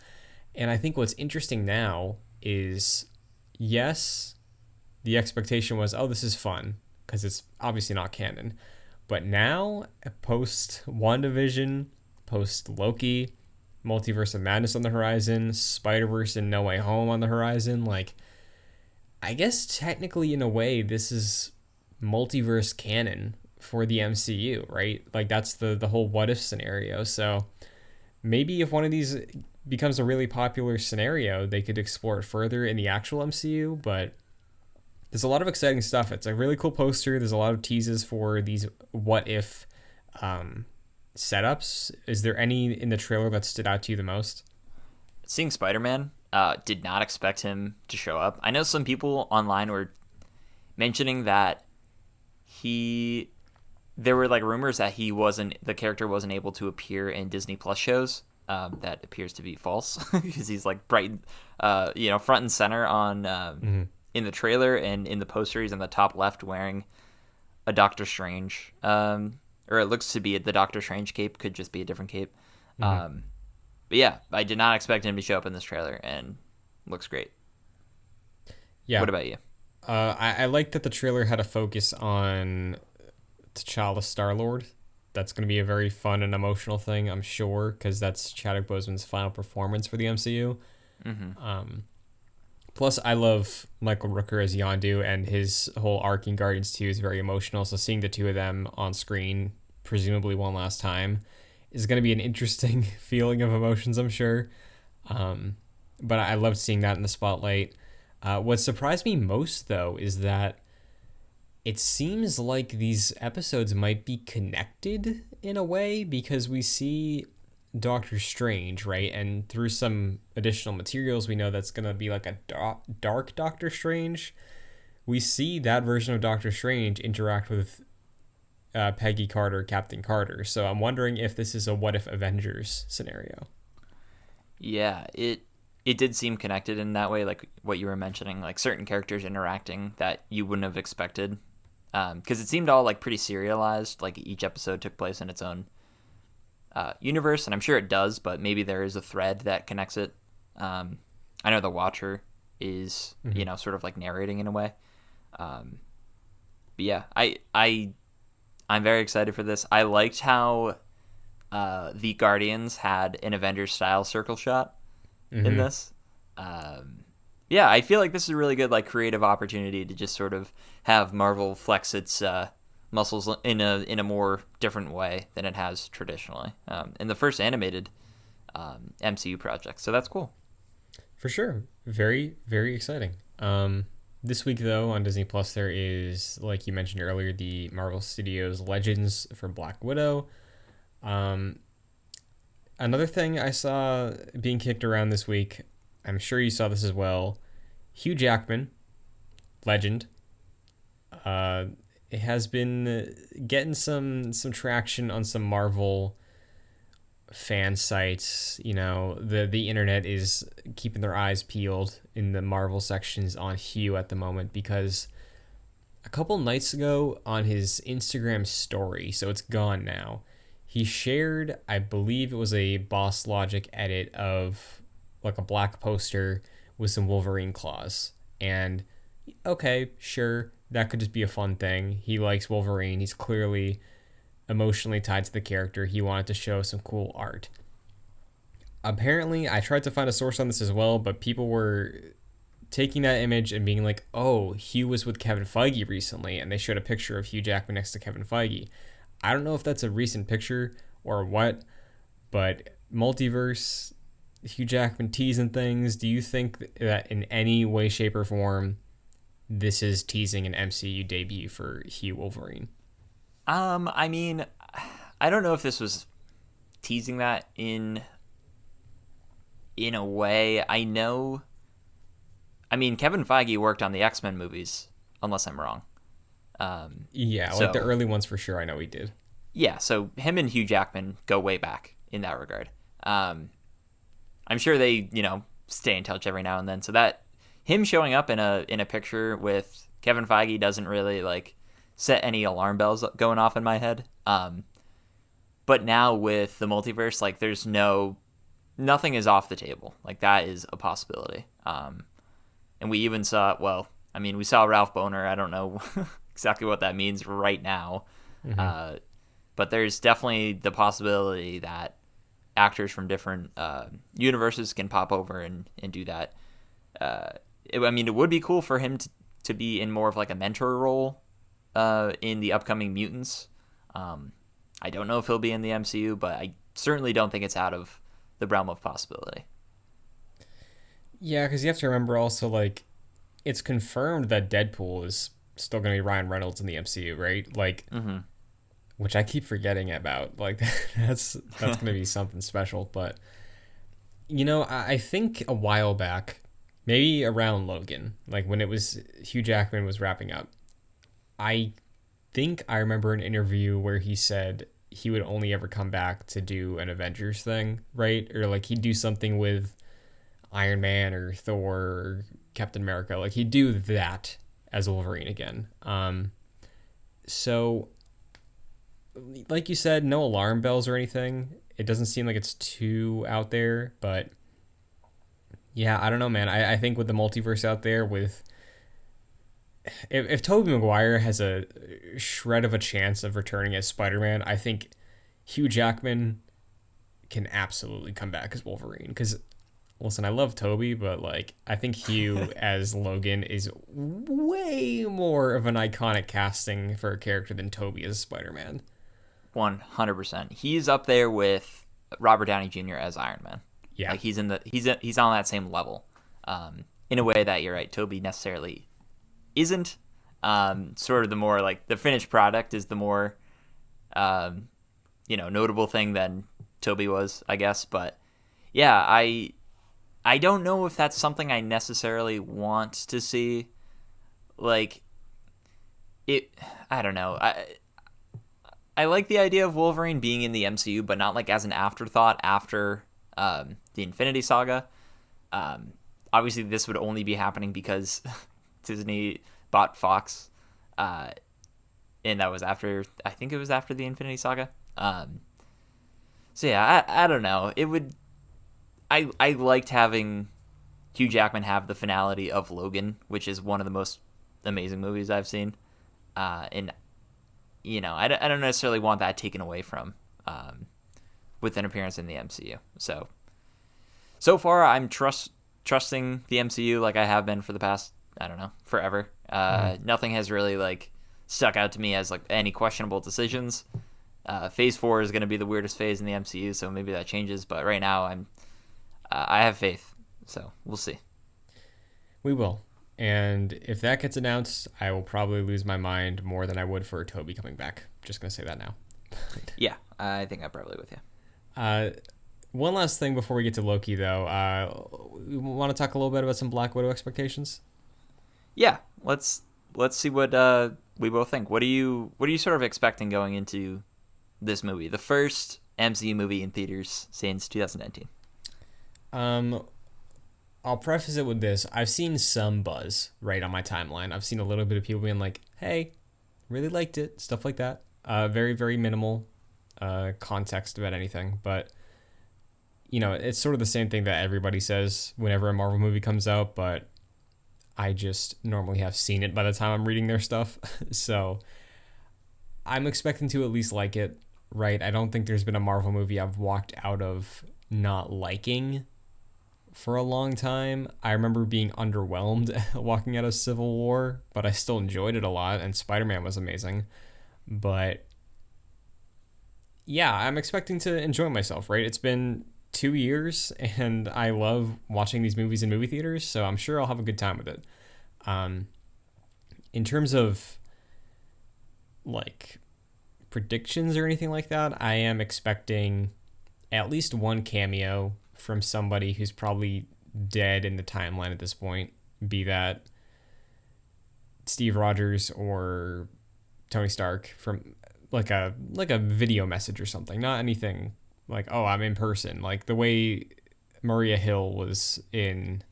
And I think what's interesting now is, yes, the expectation was, oh, this is fun, because it's obviously not canon. But now, post WandaVision, post Loki, Multiverse of Madness on the horizon, Spider-Verse and No Way Home on the horizon, like, I guess technically in a way this is multiverse canon for the MCU, right? Like, that's the whole what if scenario. So maybe if one of these becomes a really popular scenario, they could explore it further in the actual MCU, but there's a lot of exciting stuff. It's a really cool poster. There's a lot of teases for these what if setups. Is there any in the trailer that stood out to you the most? Seeing Spider-Man, did not expect him to show up. I know some people online were mentioning that there were like rumors that the character wasn't able to appear in Disney Plus shows. That appears to be false, because he's like bright, front and center on in the trailer, and in the poster he's in the top left wearing a Doctor Strange, or it looks to be the Doctor Strange cape, could just be a different cape. But yeah, I did not expect him to show up in this trailer, and looks great. Yeah. What about you? I like that the trailer had a focus on T'Challa Star-Lord. That's going to be a very fun and emotional thing, I'm sure, because that's Chadwick Boseman's final performance for the MCU. Plus, I love Michael Rooker as Yondu, and his whole arc in Guardians 2 is very emotional. So seeing the two of them on screen, presumably one last time, is going to be an interesting feeling of emotions, I'm sure. Um, but I loved seeing that in the spotlight. What surprised me most, though, is that it seems like these episodes might be connected in a way because we see Doctor Strange, right? And through some additional materials, we know that's going to be like a dark Doctor Strange. We see that version of Doctor Strange interact with Peggy Carter, Captain Carter. So I'm wondering if this is a what if Avengers scenario. Yeah, it did seem connected in that way, like what you were mentioning, like certain characters interacting that you wouldn't have expected. Because it seemed all like pretty serialized, like each episode took place in its own universe, and I'm sure it does, but maybe there is a thread that connects it. I know the Watcher is, sort of like narrating in a way. But yeah, I'm very excited for this. I liked how the Guardians had an Avengers style circle shot in this. Yeah, I feel like this is a really good like creative opportunity to just sort of have Marvel flex its muscles in a more different way than it has traditionally in the first animated MCU project. So that's cool. For sure. Very, very exciting. This week, though, on Disney Plus, there is, like you mentioned earlier, the Marvel Studios Legends for Black Widow. Another thing I saw being kicked around this week, I'm sure you saw this as well. Hugh Jackman, legend, it has been getting some traction on some Marvel fan sites. The internet is keeping their eyes peeled in the Marvel sections on Hugh at the moment because a couple nights ago on his Instagram story, so it's gone now, he shared, I believe it was a Boss Logic edit of like a black poster with some Wolverine claws. And okay, sure, that could just be a fun thing. He likes Wolverine. He's clearly emotionally tied to the character. He wanted to show some cool art. Apparently, I tried to find a source on this as well, but people were taking that image and being like, oh, Hugh was with Kevin Feige recently, and they showed a picture of Hugh Jackman next to Kevin Feige. I don't know if that's a recent picture or what, but multiverse, Hugh Jackman teasing things. Do you think that in any way, shape, or form, this is teasing an MCU debut for Hugh Wolverine? I mean, I don't know if this was teasing that in a way. I know. I mean, Kevin Feige worked on the X-Men movies, unless I'm wrong. Yeah, like the early ones for sure. I know he did. Yeah, so him and Hugh Jackman go way back in that regard. I'm sure they, stay in touch every now and then. So that him showing up in a picture with Kevin Feige doesn't really like set any alarm bells going off in my head. But now with the multiverse, like there's nothing is off the table. Like that is a possibility. And we even saw, we saw Ralph Bohner. I don't know exactly what that means right now. But there's definitely the possibility that actors from different universes can pop over and do that. It would be cool for him to be in more of like a mentor role in the upcoming Mutants. I don't know if he'll be in the MCU, but I certainly don't think it's out of the realm of possibility. Yeah, because you have to remember also, like, it's confirmed that Deadpool is still going to be Ryan Reynolds in the MCU, right? Like, which I keep forgetting about. Like, that's going to be something special. But, I think a while back, maybe around Logan, like when it was Hugh Jackman was wrapping up, I think I remember an interview where he said he would only ever come back to do an Avengers thing, right? Or like he'd do something with Iron Man or Thor or Captain America. Like he'd do that as Wolverine again. So like you said, no alarm bells or anything. It doesn't seem like it's too out there, but yeah, I don't know, man. I think with the multiverse out there, with if Tobey Maguire has a shred of a chance of returning as Spider-Man, I think Hugh Jackman can absolutely come back as Wolverine. Because listen, I love Toby, but like I think Hugh as Logan is way more of an iconic casting for a character than Toby as Spider-Man. 100%. He's up there with Robert Downey Jr. as Iron Man. Yeah. Like he's on that same level. In a way that you're right, Toby necessarily isn't. Sort of the more like the finished product is the more notable thing than Toby was, I guess. But yeah, I don't know if that's something I necessarily want to see. Like it, I don't know. I like the idea of Wolverine being in the MCU, but not like as an afterthought after the Infinity Saga. Obviously, this would only be happening because Disney bought Fox, and that was after. I think it was after the Infinity Saga. So yeah, I don't know. It would. I liked having Hugh Jackman have the finality of Logan, which is one of the most amazing movies I've seen. And I don't necessarily want that taken away from with an appearance in the MCU. So far, I'm trusting the MCU like I have been for the past, I don't know, forever. Nothing has really like stuck out to me as like any questionable decisions. Phase 4 is going to be the weirdest phase in the MCU, so maybe that changes. But right now, I have faith, so we'll see. We will. And if that gets announced, I will probably lose my mind more than I would for Toby coming back. Just going to say that now. Yeah, I think I'm probably with you. One last thing before we get to Loki, though. We want to talk a little bit about some Black Widow expectations? Yeah, let's see what we both think. What are you sort of expecting going into this movie? The first MCU movie in theaters since 2019. I'll preface it with this. I've seen some buzz right on my timeline. I've seen a little bit of people being like, hey, really liked it, stuff like that. Very, very minimal context about anything. But, it's sort of the same thing that everybody says whenever a Marvel movie comes out, but I just normally have seen it by the time I'm reading their stuff. So I'm expecting to at least like it, right? I don't think there's been a Marvel movie I've walked out of not liking for a long time. I remember being underwhelmed walking out of Civil War, but I still enjoyed it a lot, and Spider-Man was amazing. But yeah, I'm expecting to enjoy myself, right? It's been 2 years, and I love watching these movies in movie theaters, so I'm sure I'll have a good time with it. In terms of like predictions or anything like that, I am expecting at least one cameo from somebody who's probably dead in the timeline at this point, be that Steve Rogers or Tony Stark, from like a video message or something, not anything like, oh, I'm in person, like the way Maria Hill was in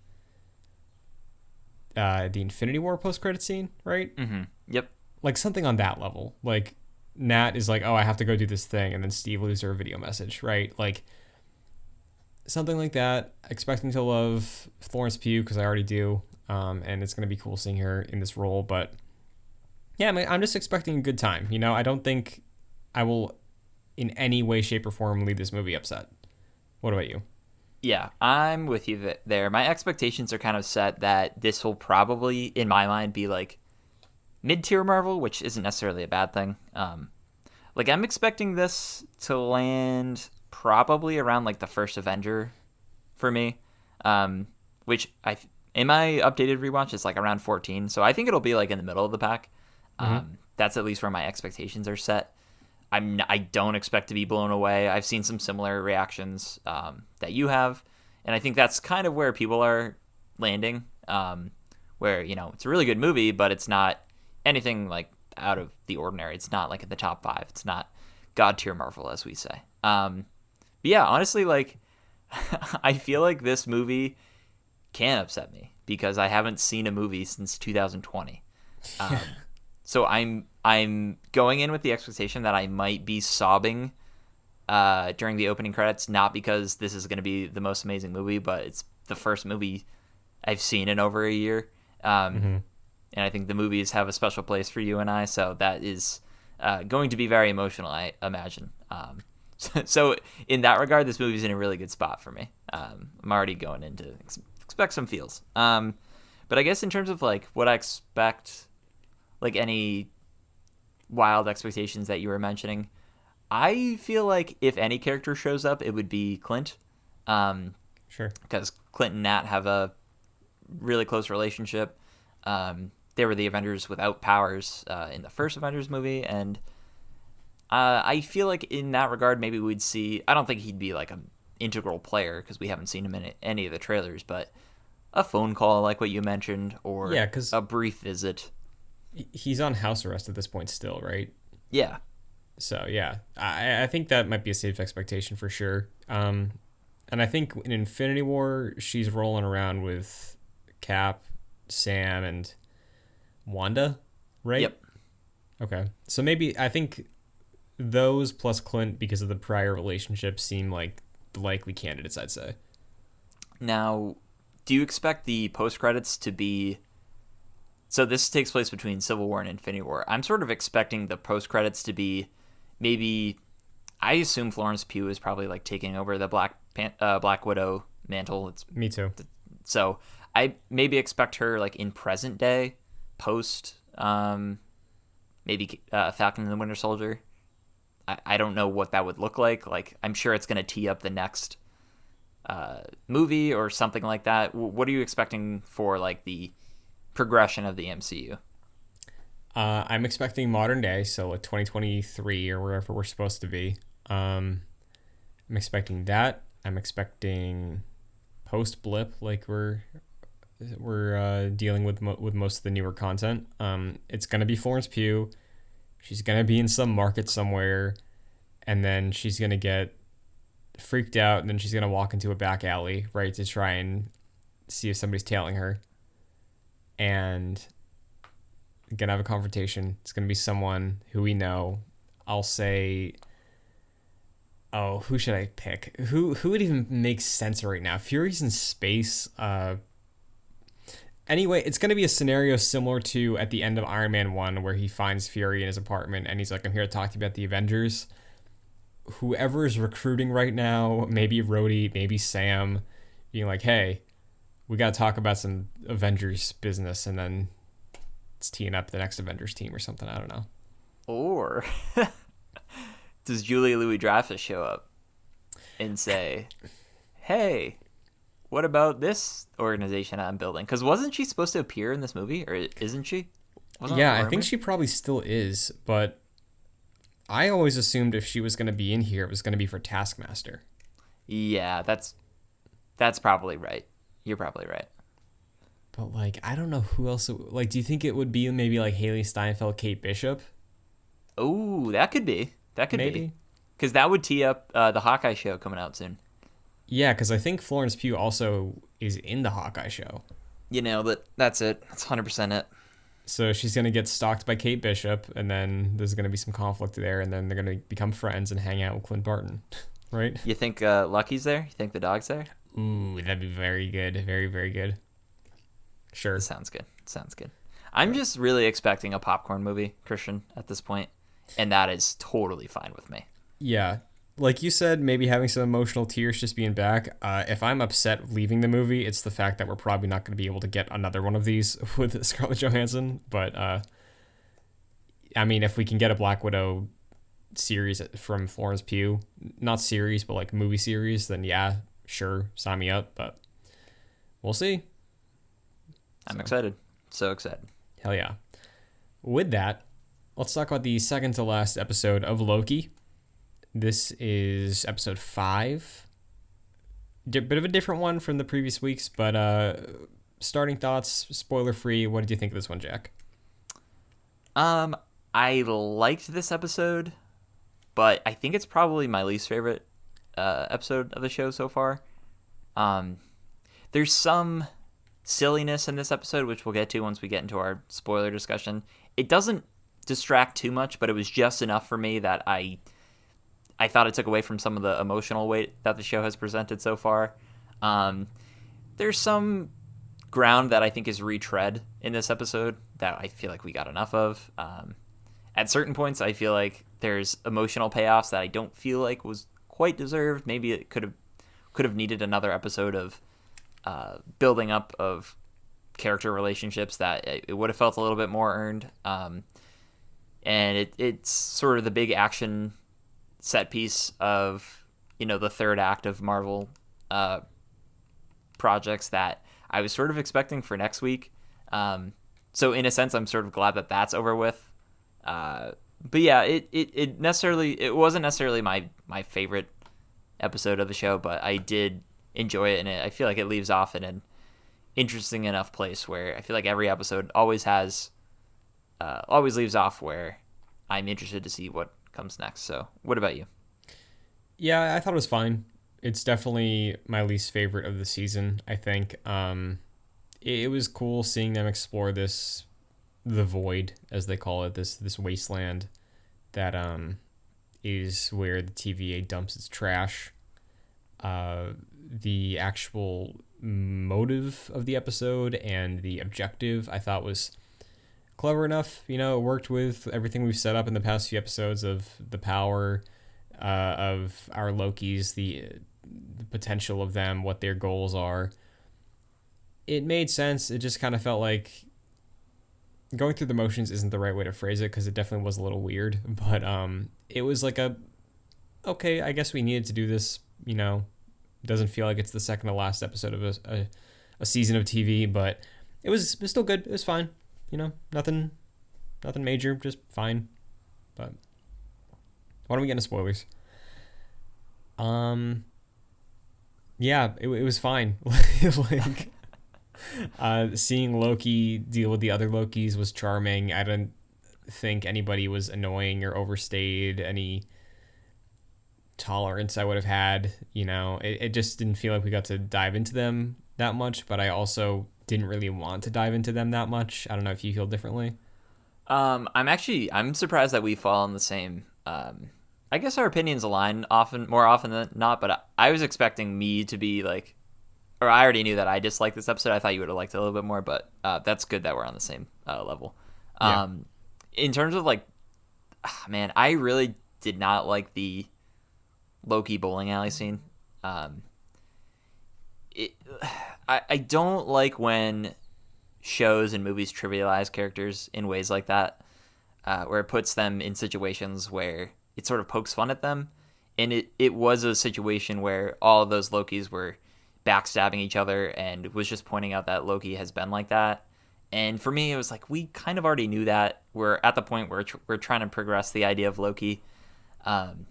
the Infinity War post-credit scene, right? Mm-hmm. Yep. Like something on that level. Like Nat is like, oh, I have to go do this thing, and then Steve leaves her a video message, right? Like something like that. Expecting to love Florence Pugh because I already do, and it's gonna be cool seeing her in this role. But yeah, I'm just expecting a good time. I don't think I will, in any way, shape, or form, leave this movie upset. What about you? Yeah, I'm with you there. My expectations are kind of set that this will probably, in my mind, be like mid-tier Marvel, which isn't necessarily a bad thing. Like I'm expecting this to land probably around like the first Avenger for me, which in my updated rewatch is like around 14, so I think it'll be like in the middle of the pack. That's at least where my expectations are set. I don't expect to be blown away. I've seen some similar reactions that you have, and I think that's kind of where people are landing. Where it's a really good movie, but it's not anything like out of the ordinary. It's not like in the top 5. It's not god tier Marvel, as we say. But yeah, honestly, like I feel like this movie can upset me because I haven't seen a movie since 2020. So I'm going in with the expectation that I might be sobbing during the opening credits, not because this is going to be the most amazing movie, but it's the first movie I've seen in over a year. And I think the movies have a special place for you and I, so that is going to be very emotional, I imagine. So in that regard, this movie's in a really good spot for me. I'm already going in to expect some feels. But I guess in terms of like what I expect, like any wild expectations that you were mentioning, I feel like if any character shows up, it would be Clint. Sure. Because Clint and Nat have a really close relationship. They were the Avengers without powers in the first Avengers movie, and I feel like in that regard, maybe we'd see. I don't think he'd be like an integral player because we haven't seen him in any of the trailers, but a phone call like what you mentioned, or Yeah, because a brief visit. he's on house arrest at this point still, right? Yeah, So yeah, I think that might be a safe expectation for sure. And I think in Infinity War, she's rolling around with Cap, Sam, and Wanda, right? yep. Okay. So maybe I think those plus Clint, because of the prior relationship, seem like the likely candidates, I'd say. Now, do you expect the post credits to be? So this takes place between Civil War and Infinity War. I'm sort of expecting the post credits to be maybe. I assume Florence Pugh is probably like taking over the Black Widow mantle. Me too. So I maybe expect her like in present day, post maybe Falcon and the Winter Soldier. I don't know what that would look like. Like I'm sure it's going to tee up the next movie or something like that. What are you expecting for like the progression of the MCU? I'm expecting modern day, so like 2023 or wherever we're supposed to be. I'm expecting that. I'm expecting post blip, like we're dealing with with most of the newer content. It's gonna be Florence Pugh. She's gonna be in some market somewhere, and then she's gonna get freaked out, and then she's gonna walk into a back alley, right, to try and see if somebody's tailing her, and gonna have a confrontation. It's gonna be someone who we know. I'll say, oh, who should I pick? Who would even make sense right now? Fury's in space. Anyway, it's gonna be a scenario similar to at the end of Iron Man 1, where he finds Fury in his apartment and he's like, "I'm here to talk to you about the Avengers." Whoever is recruiting right now, maybe Rhodey, maybe Sam, being like, "Hey, we gotta talk about some Avengers business," and then it's teeing up the next Avengers team or something. I don't know. Or does Julia Louis-Dreyfus show up and say, "Hey, what about this organization I'm building?" Because wasn't she supposed to appear in this movie, or isn't she? Yeah, I think she probably still is, but I always assumed if she was going to be in here, it was going to be for Taskmaster. Yeah, that's probably right. You're probably right. But like, I don't know who else. Like, do you think it would be maybe like Haley Steinfeld, Kate Bishop? Oh, that could be. That could Maybe. be. Because that would tee up the Hawkeye show coming out soon. Yeah, because I think Florence Pugh also is in the Hawkeye show. You nailed it. That's it. That's 100% it. So she's going to get stalked by Kate Bishop, and then there's going to be some conflict there, and then they're going to become friends and hang out with Clint Barton, right? You think Lucky's there? You think the dog's there? Ooh, that'd be very good. Very, very good. Sure. Sounds good. Sounds good. I'm just really expecting a popcorn movie, Christian, at this point, and that is totally fine with me. Yeah. Like you said, maybe having some emotional tears just being back. If I'm upset leaving the movie, it's the fact that we're probably not going to be able to get another one of these with Scarlett Johansson. But, I mean, if we can get a Black Widow series from Florence Pugh, not series, but like movie series, then yeah, sure, sign me up. But we'll see. I'm excited. So excited. Hell yeah. With that, let's talk about the second to last episode of Loki. This is episode 5. Bit of a different one from the previous weeks, but starting thoughts, spoiler free. What did you think of this one, Jack? I liked this episode, but I think it's probably my least favorite episode of the show so far. There's some silliness in this episode, which we'll get to once we get into our spoiler discussion. It doesn't distract too much, but it was just enough for me that I thought it took away from some of the emotional weight that the show has presented so far. There's some ground that I think is retread in this episode that I feel like we got enough of. at certain points, I feel like there's emotional payoffs that I don't feel like was quite deserved. Maybe it could have needed another episode of building up of character relationships that it would have felt a little bit more earned. And it's sort of the big action set piece of the third act of Marvel projects that I was sort of expecting for next week. So in a sense, I'm sort of glad that that's over with. But yeah, it wasn't necessarily my favorite episode of the show, but I did enjoy it, and I feel like it leaves off in an interesting enough place where I feel like every episode always leaves off where I'm interested to see what comes next. So, what about you? Yeah, I thought it was fine. It's definitely my least favorite of the season, I think. It was cool seeing them explore the void, as they call it, this wasteland that is where the TVA dumps its trash. The actual motive of the episode and the objective I thought was clever enough. It worked with everything we've set up in the past few episodes of the power of our Lokis, the potential of them, what their goals are. It made sense. It just kind of felt like going through the motions isn't the right way to phrase it, because it definitely was a little weird. But it was like okay, I guess we needed to do this. Doesn't feel like it's the second to last episode of a season of TV, but it was still good. It was fine. Nothing major, just fine. But why don't we get into spoilers? Yeah, it was fine. Like, seeing Loki deal with the other Lokis was charming. I didn't think anybody was annoying or overstayed any tolerance I would have had. It just didn't feel like we got to dive into them that much, but I also didn't really want to dive into them that much. I don't know if you feel differently. I'm surprised that we fall on the same. I guess our opinions align more often than not. But I was expecting me to be like, or I already knew that I disliked this episode. I thought you would have liked it a little bit more, but that's good that we're on the same level. Yeah. In terms of like, man, I really did not like the Loki bowling alley scene. I don't like when shows and movies trivialize characters in ways like that, where it puts them in situations where it sort of pokes fun at them. And it was a situation where all of those Lokis were backstabbing each other and was just pointing out that Loki has been like that. And for me, it was like, we kind of already knew that. We're at the point where we're trying to progress the idea of Loki. And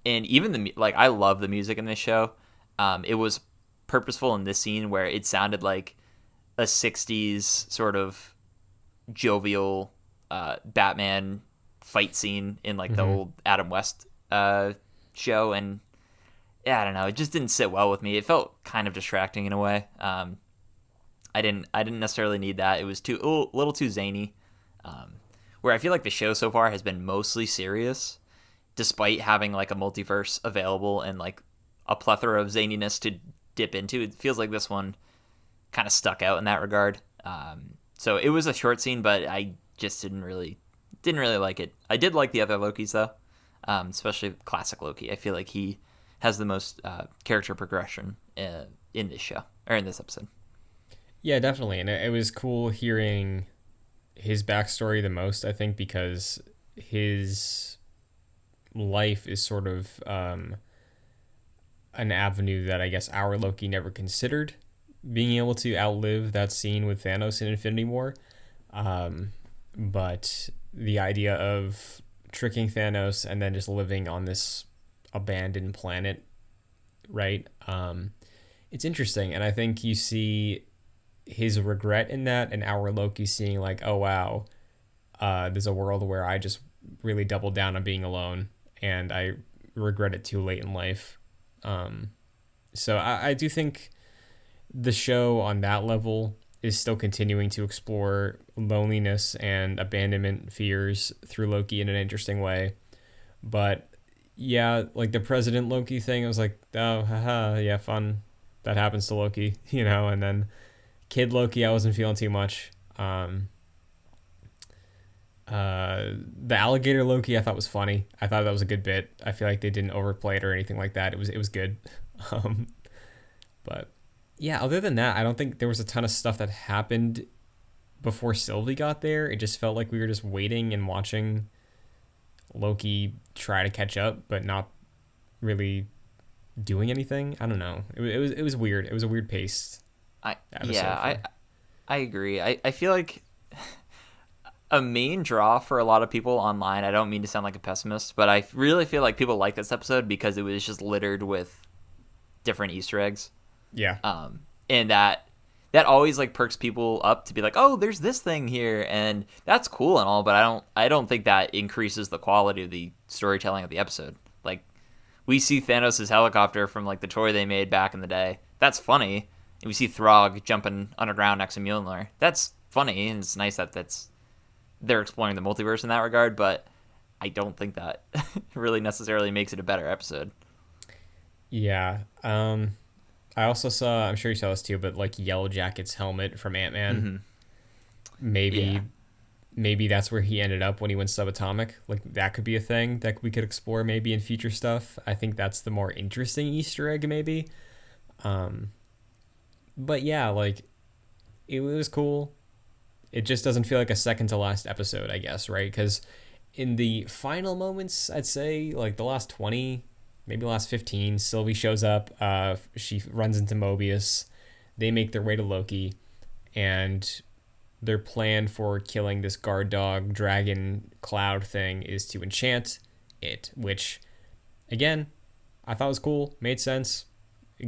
even I love the music in this show. It was purposeful in this scene where it sounded like a 60s sort of jovial Batman fight scene in like the old Adam West show, and yeah, I don't know, it just didn't sit well with me. It felt kind of distracting in a way. I didn't necessarily need that. It was a little too zany. Where I feel like the show so far has been mostly serious, despite having like a multiverse available and like a plethora of zaniness to dip into. It feels like this one kind of stuck out in that regard. So it was a short scene, but I just didn't really like it. I did like the other Lokis though, especially classic Loki. I feel like he has the most character progression in this show or in this episode. Yeah, definitely. And it was cool hearing his backstory the most, I think, because his life is sort of an avenue that I guess our Loki never considered, being able to outlive that scene with Thanos in Infinity War. But the idea of tricking Thanos and then just living on this abandoned planet, right? It's interesting. And I think you see his regret in that, and our Loki seeing like, oh, wow, there's a world where I just really doubled down on being alone and I regret it too late in life. So I do think the show on that level is still continuing to explore loneliness and abandonment fears through Loki in an interesting way. But yeah, like the President Loki thing, I was like, oh, haha, yeah, fun. That happens to Loki, and then Kid Loki, I wasn't feeling too much. The alligator Loki I thought was funny. I thought that was a good bit. I feel like they didn't overplay it or anything like that. It was good. Um, but yeah, other than that, I don't think there was a ton of stuff that happened before Sylvie got there. It just felt like we were just waiting and watching Loki try to catch up, but not really doing anything. I don't know. It was weird. It was a weird paced I episode. yeah, I agree. I feel like a main draw for a lot of people online. I don't mean to sound like a pessimist, but I really feel like people like this episode because it was just littered with different Easter eggs. Yeah, And that always like perks people up to be like, oh, there's this thing here, and that's cool and all, but I don't think that increases the quality of the storytelling of the episode. Like, we see Thanos' helicopter from like the toy they made back in the day. That's funny. And we see Throg jumping underground next to Mjolnir. That's funny, and it's nice that they're exploring the multiverse in that regard, but I don't think that really necessarily makes it a better episode. yeah. I also saw. I'm sure you saw this too, but like Yellow Jacket's helmet from Ant-Man. Mm-hmm. Maybe Yeah. maybe that's where he ended up when he went subatomic. Like that could be a thing that we could explore maybe in future stuff. I think that's the more interesting Easter egg maybe. Um, but yeah, like it was cool. It just doesn't feel like a second to last episode, I guess, right? Because in the final moments, I'd say like the last 20, maybe the last 15, Sylvie shows up. She runs into Mobius. They make their way to Loki, and their plan for killing this guard dog dragon cloud thing is to enchant it, which again I thought was cool, made sense,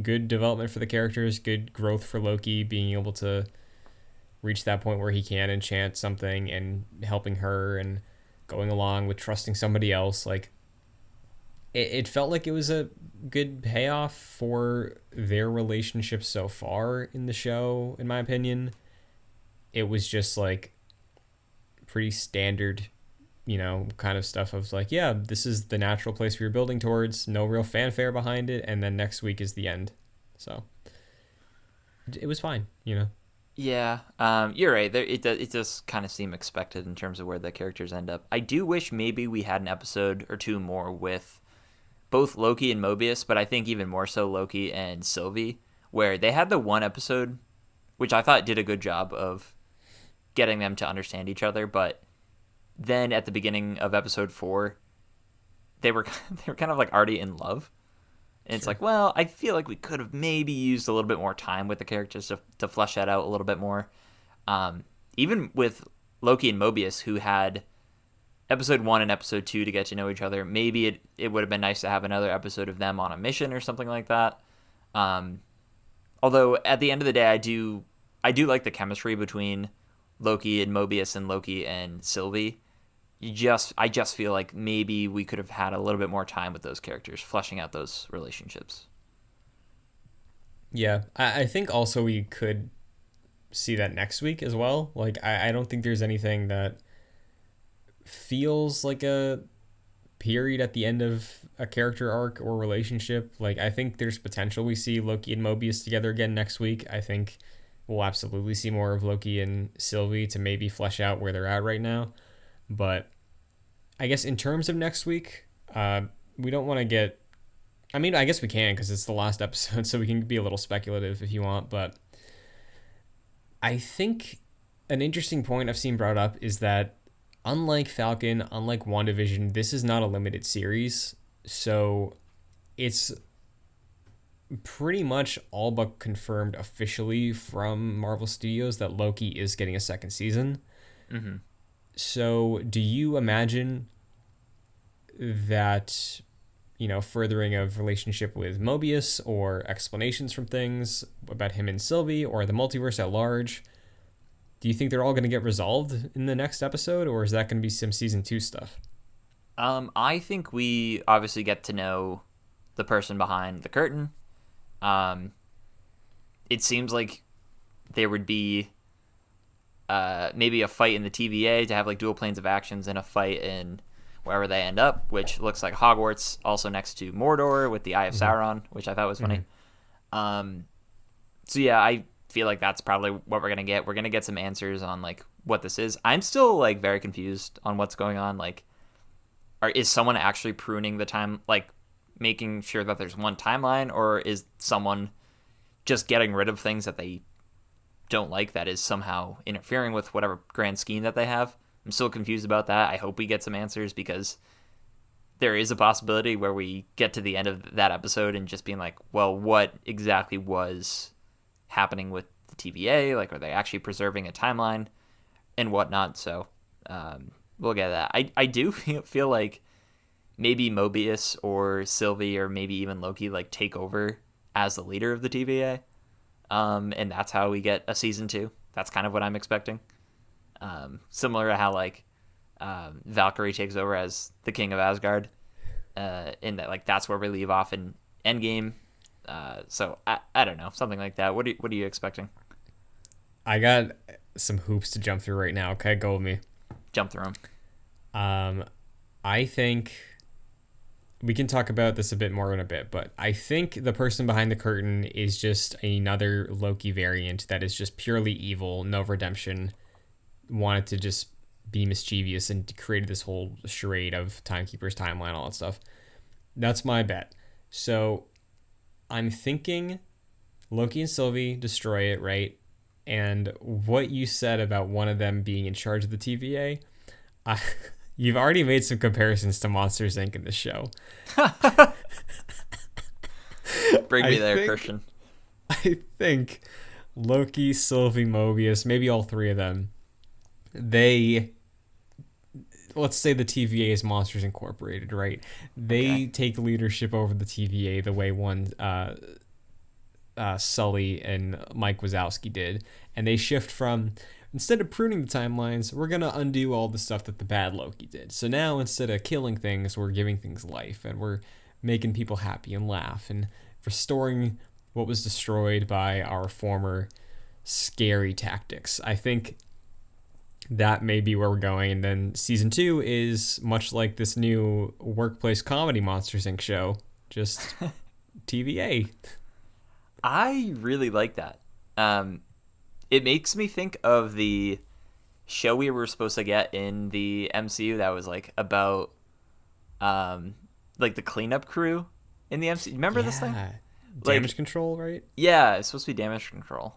good development for the characters, good growth for Loki being able to reach that point where he can enchant something and helping her and going along with trusting somebody else. Like it felt like it was a good payoff for their relationship so far in the show, in my opinion. It was just like pretty standard, kind of stuff of like, yeah, this is the natural place we were building towards, no real fanfare behind it, and then next week is the end. So it was fine. Yeah, you're right. It does kind of seem expected in terms of where the characters end up. I do wish maybe we had an episode or two more with both Loki and Mobius, but I think even more so Loki and Sylvie, where they had the one episode, which I thought did a good job of getting them to understand each other, but then at the beginning of episode 4, they were they were kind of like already in love. And it's Sure. like, well, I feel like we could have maybe used a little bit more time with the characters to flesh that out a little bit more. Even with Loki and Mobius, who had episode 1 and episode 2 to get to know each other, maybe it would have been nice to have another episode of them on a mission or something like that. Although at the end of the day, I do like the chemistry between Loki and Mobius and Loki and Sylvie. I just feel like maybe we could have had a little bit more time with those characters, fleshing out those relationships. Yeah, I think also we could see that next week as well. Like, I don't think there's anything that feels like a period at the end of a character arc or relationship. Like, I think there's potential we see Loki and Mobius together again next week. I think we'll absolutely see more of Loki and Sylvie to maybe flesh out where they're at right now. But I guess in terms of next week, we don't want to get. I mean, I guess we can because it's the last episode, so we can be a little speculative if you want. But I think an interesting point I've seen brought up is that unlike Falcon, unlike WandaVision, this is not a limited series. So it's pretty much all but confirmed officially from Marvel Studios that Loki is getting a second season. Mm-hmm. So, do you imagine that, furthering of relationship with Mobius or explanations from things about him and Sylvie or the multiverse at large, do you think they're all going to get resolved in the next episode, or is that going to be some season 2 stuff? I think we obviously get to know the person behind the curtain. It seems like there would be maybe a fight in the TVA to have like dual planes of actions and a fight in wherever they end up, which looks like Hogwarts, also next to Mordor with the Eye of Sauron, which I thought was funny. So yeah, I feel like that's probably what we're gonna get. We're gonna get some answers on like what this is. I'm still like very confused on what's going on. Like, is someone actually pruning the time, like making sure that there's one timeline, or is someone just getting rid of things that they don't like that is somehow interfering with whatever grand scheme that they have? I'm still confused about that. I hope we get some answers, because there is a possibility where we get to the end of that episode and just being like, well, what exactly was happening with the TVA? Like, are they actually preserving a timeline and whatnot? So we'll get that. I do feel like maybe Mobius or Sylvie or maybe even Loki like take over as the leader of the TVA. And that's how we get a season 2. That's kind of what I'm expecting. Similar to how like Valkyrie takes over as the king of Asgard, in that like that's where we leave off in Endgame. So I don't know, something like that. What are you expecting? I got some hoops to jump through right now. Okay, go with me. Jump through them. I think we can talk about this a bit more in a bit, but I think the person behind the curtain is just another Loki variant that is just purely evil, no redemption, wanted to just be mischievous and created this whole charade of Timekeeper's timeline, all that stuff. That's my bet. So I'm thinking Loki and Sylvie destroy it, right? And what you said about one of them being in charge of the TVA, you've already made some comparisons to Monsters, Inc. in the show. Bring me there, Christian. I think Loki, Sylvie, Mobius, maybe all three of them, let's say the TVA is Monsters Incorporated, right? They take leadership over the TVA the way Sully and Mike Wazowski did, and they shift from, instead of pruning the timelines, we're going to undo all the stuff that the bad Loki did. So now instead of killing things, we're giving things life, and we're making people happy and laugh and restoring what was destroyed by our former scary tactics. I think that may be where we're going. And then season 2 is much like this new workplace comedy Monsters, Inc. show, just TVA. I really like that. It makes me think of the show we were supposed to get in the MCU that was like about like the cleanup crew in the MCU. Remember this thing? Damage Control, right? Yeah, it's supposed to be Damage Control,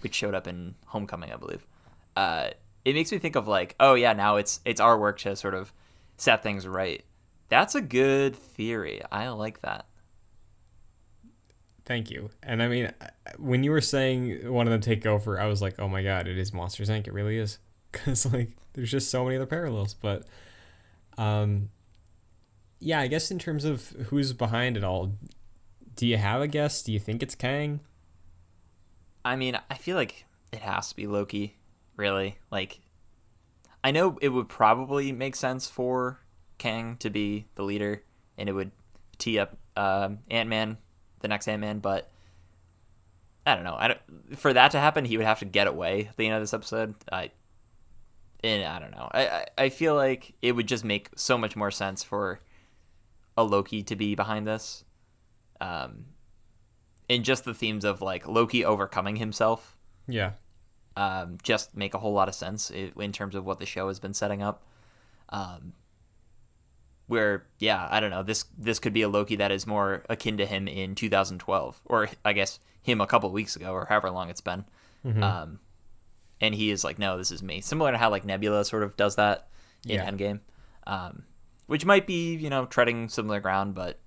which showed up in Homecoming, I believe. It makes me think of like, oh yeah, now it's our work to sort of set things right. That's a good theory. I like that. Thank you. And I mean, when you were saying one of them take over, I was like, oh my god, it is Monsters, Inc. It really is. Because like, there's just so many other parallels. But yeah, I guess in terms of who's behind it all, do you have a guess? Do you think it's Kang? I mean, I feel like it has to be Loki, really. Like, I know it would probably make sense for Kang to be the leader, and it would tee up Ant-Man, the next Ant-Man, but I don't know. For that to happen, he would have to get away at the end of this episode. I don't know. I feel like it would just make so much more sense for a Loki to be behind this. And just the themes of like Loki overcoming himself. Yeah. Just make a whole lot of sense in terms of what the show has been setting up. Where, yeah, I don't know, this could be a Loki that is more akin to him in 2012, or I guess him a couple of weeks ago, or however long it's been. Mm-hmm. And he is like, no, this is me. Similar to how like Nebula sort of does that in Endgame, which might be, treading similar ground, but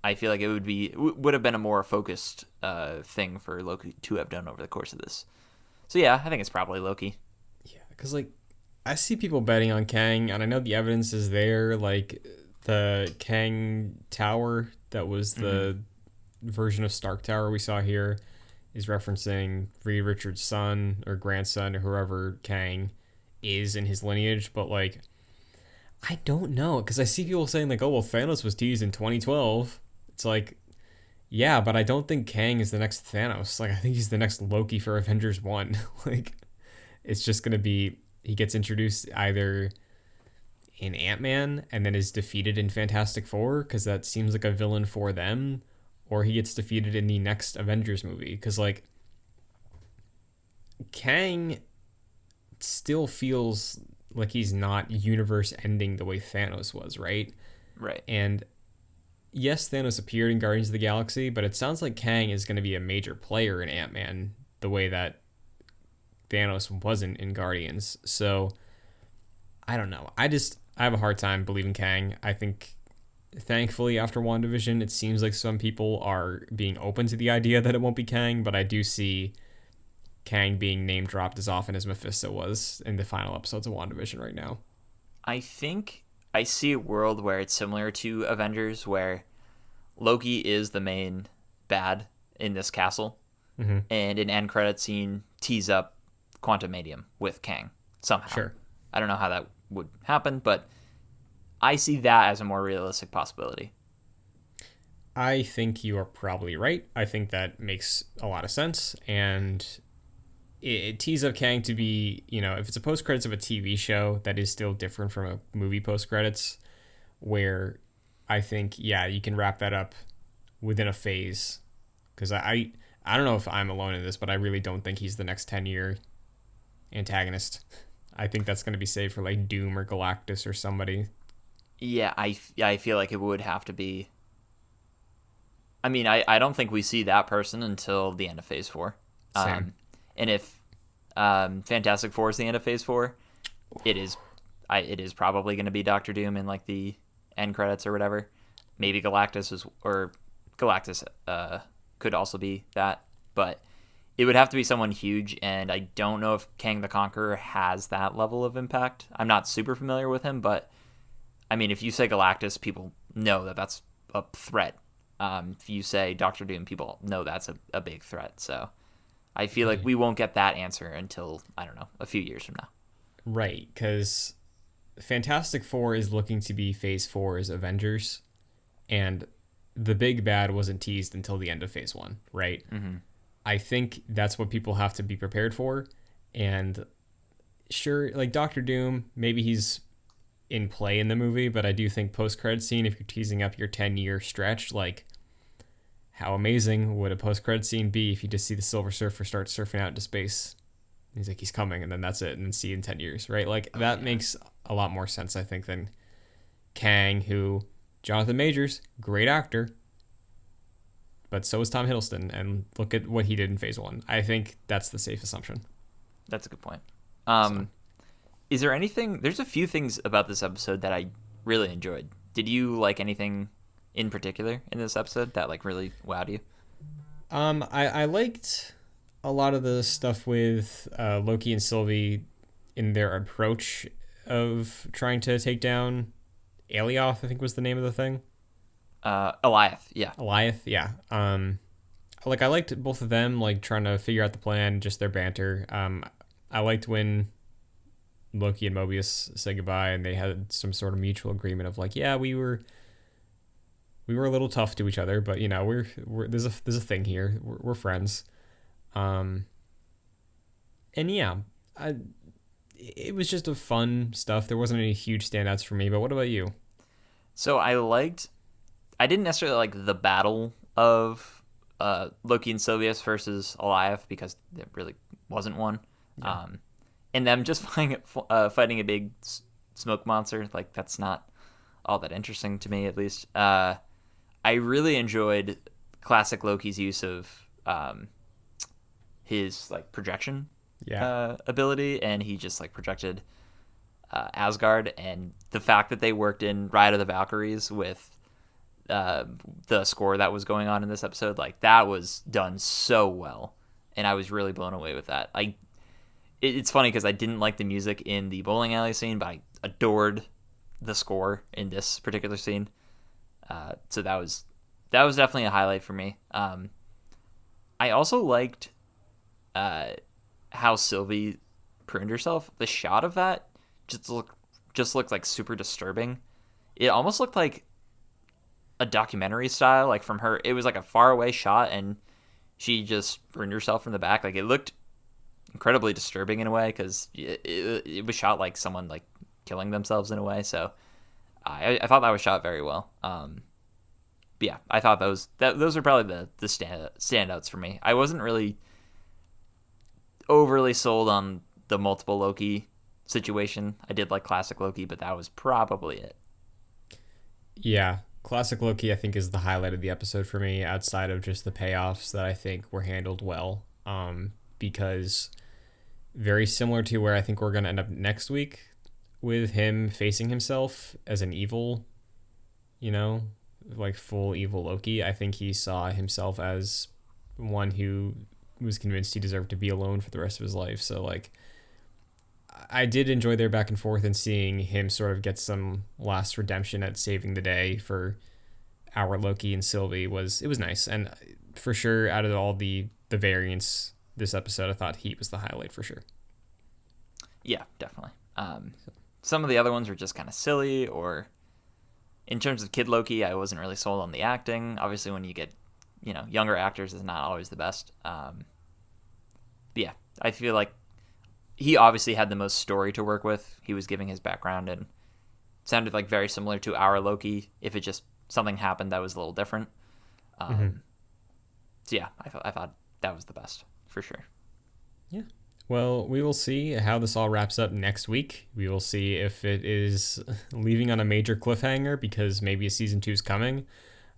I feel like it would have been a more focused thing for Loki to have done over the course of this. So yeah, I think it's probably Loki. Yeah, because like I see people betting on Kang, and I know the evidence is there. Like the Kang Tower, that was the version of Stark Tower we saw here, is referencing Reed Richards' son or grandson or whoever Kang is in his lineage. But like, I don't know, because I see people saying like, oh well, Thanos was teased in 2012. It's like, yeah, but I don't think Kang is the next Thanos. Like, I think he's the next Loki for Avengers 1. Like, it's just going to be, he gets introduced either in Ant-Man and then is defeated in Fantastic Four, because that seems like a villain for them, or he gets defeated in the next Avengers movie. Because, like, Kang still feels like he's not universe ending the way Thanos was, right? Right. And yes, Thanos appeared in Guardians of the Galaxy, but it sounds like Kang is going to be a major player in Ant-Man the way that Thanos wasn't in Guardians. So I don't know. I have a hard time believing Kang. I think thankfully after WandaVision, it seems like some people are being open to the idea that it won't be Kang, but I do see Kang being name dropped as often as Mephisto was in the final episodes of WandaVision right now. I think I see a world where it's similar to Avengers, where Loki is the main bad in this castle, and an end credit scene tease up Quantumanium with Kang somehow. Sure. I don't know how that would happen, but I see that as a more realistic possibility. I think you are probably right. I think that makes a lot of sense. And it tees up Kang to be, if it's a post credits of a TV show, that is still different from a movie post credits, where I think, yeah, you can wrap that up within a phase. Because I don't know if I'm alone in this, but I really don't think he's the next 10-year antagonist. I think that's going to be saved for like Doom or Galactus or somebody. Yeah, I feel like it would have to be. I mean, I don't think we see that person until the end of Phase 4. Same. And if Fantastic Four is the end of Phase 4, it is probably going to be Doctor Doom in like the end credits or whatever. Maybe Galactus could also be that, but it would have to be someone huge, and I don't know if Kang the Conqueror has that level of impact. I'm not super familiar with him, but I mean, if you say Galactus, people know that that's a threat. If you say Doctor Doom, people know that's a big threat. So I feel like we won't get that answer until, I don't know, a few years from now. Right, because Fantastic Four is looking to be Phase 4's Avengers, and the big bad wasn't teased until the end of Phase 1, right? Mm-hmm. I think that's what people have to be prepared for. And sure, like Doctor Doom, maybe he's in play in the movie, but I do think post-credit scene, if you're teasing up your 10-year stretch, like how amazing would a post-credit scene be if you just see the Silver Surfer start surfing out into space? He's like, he's coming, and then that's it, and then see you in 10 years, right? Like, that makes a lot more sense, I think, than Kang, who, Jonathan Majors, great actor, but so is Tom Hiddleston, and look at what he did in Phase 1. I think that's the safe assumption. That's a good point. Is there anything... There's a few things about this episode that I really enjoyed. Did you like anything in particular in this episode that like really wowed you? I liked a lot of the stuff with Loki and Sylvie in their approach of trying to take down Alioth, I think was the name of the thing. Eliath, yeah. Eliath, yeah. I liked both of them, like trying to figure out the plan, just their banter. I liked when Loki and Mobius said goodbye, and they had some sort of mutual agreement of like, yeah, we were a little tough to each other, but we're there's a thing here. We're friends. And yeah, it was just a fun stuff. There wasn't any huge standouts for me, but what about you? So I didn't necessarily like the battle of Loki and Sylvius versus Eliath because there really wasn't one. Yeah. And them just fighting a big smoke monster, like that's not all that interesting to me, at least. I really enjoyed classic Loki's use of his like projection ability, and he just like projected Asgard, and the fact that they worked in Ride of the Valkyries with the score that was going on in this episode, like that was done so well, and I was really blown away with that. It's funny because I didn't like the music in the bowling alley scene, but I adored the score in this particular scene. So that was definitely a highlight for me. I also liked how Sylvie pruned herself. The shot of that just looked like super disturbing. It almost looked like a documentary style, like from her. It was like a far away shot, and she just pruned herself from the back. Like it looked incredibly disturbing in a way because it was shot like someone like killing themselves in a way. So I thought that was shot very well. But yeah, I thought those are probably the standouts for me. I wasn't really overly sold on the multiple Loki situation. I did like classic Loki, but that was probably it. Yeah, classic Loki I think is the highlight of the episode for me, outside of just the payoffs that I think were handled well. Because very similar to where I think we're gonna end up next week, with him facing himself as an evil, like full evil Loki. I think he saw himself as one who was convinced he deserved to be alone for the rest of his life. So like, I did enjoy their back and forth, and seeing him sort of get some last redemption at saving the day for our Loki and Sylvie was nice. And for sure, out of all the variants this episode, I thought Heat was the highlight for sure. Yeah, definitely. Some of the other ones were just kind of silly, or in terms of Kid Loki, I wasn't really sold on the acting. Obviously, when you get, younger actors is not always the best. But yeah, I feel like he obviously had the most story to work with. He was giving his background and sounded like very similar to our Loki. If it just something happened that was a little different. So yeah, I thought that was the best for sure. Yeah. Well, we will see how this all wraps up next week. We will see if it is leaving on a major cliffhanger, because maybe a season 2 is coming.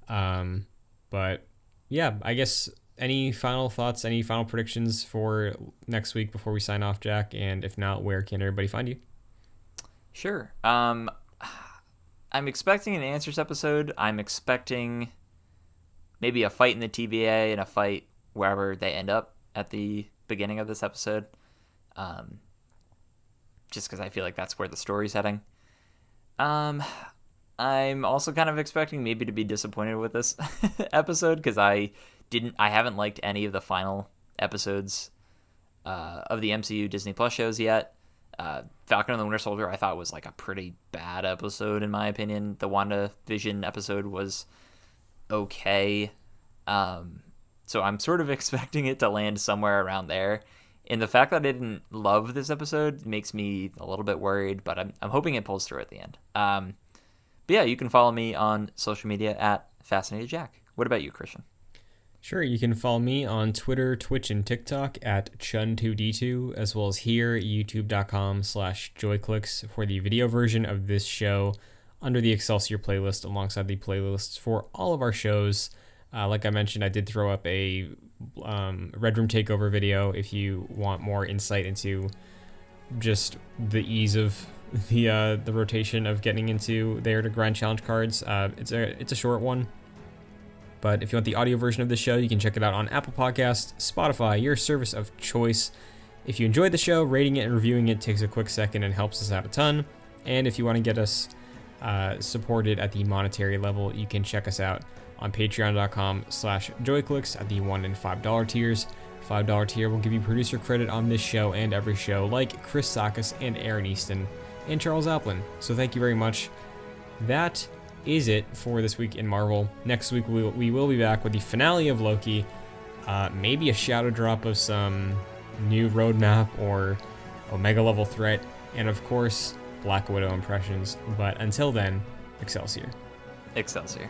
But yeah, I guess any final thoughts, any final predictions for next week before we sign off, Jack? And if not, where can everybody find you? Sure. I'm expecting an Answers episode. I'm expecting maybe a fight in the TVA and a fight wherever they end up at the beginning of this episode. Just because I feel like that's where the story's heading. I'm also kind of expecting maybe to be disappointed with this episode, because I haven't liked any of the final episodes of the MCU Disney Plus shows yet. Falcon and the Winter Soldier I thought was like a pretty bad episode in my opinion. The WandaVision episode was okay. So I'm sort of expecting it to land somewhere around there. And the fact that I didn't love this episode makes me a little bit worried, but I'm hoping it pulls through at the end. But yeah, you can follow me on social media at Fascinated Jack. What about you, Christian? Sure, you can follow me on Twitter, Twitch, and TikTok at Chun2D2, as well as here, youtube.com/joyclicks for the video version of this show under the Excelsior playlist, alongside the playlists for all of our shows. Like I mentioned, I did throw up a Red Room Takeover video if you want more insight into just the ease of the rotation of getting into there to grind challenge cards. It's a short one, but if you want the audio version of the show, you can check it out on Apple Podcasts, Spotify, your service of choice. If you enjoyed the show, rating it and reviewing it takes a quick second and helps us out a ton. And if you want to get us supported at the monetary level, you can check us out on patreon.com/joyclicks at the $1 and $5 tiers. $5 tier will give you producer credit on this show and every show, like Chris Sakis and Aaron Easton and Charles Applin. So thank you very much. That is it for this week in Marvel. Next week we will be back with the finale of Loki, maybe a shadow drop of some new roadmap or Omega level threat, and of course Black Widow impressions. But until then, Excelsior. Excelsior.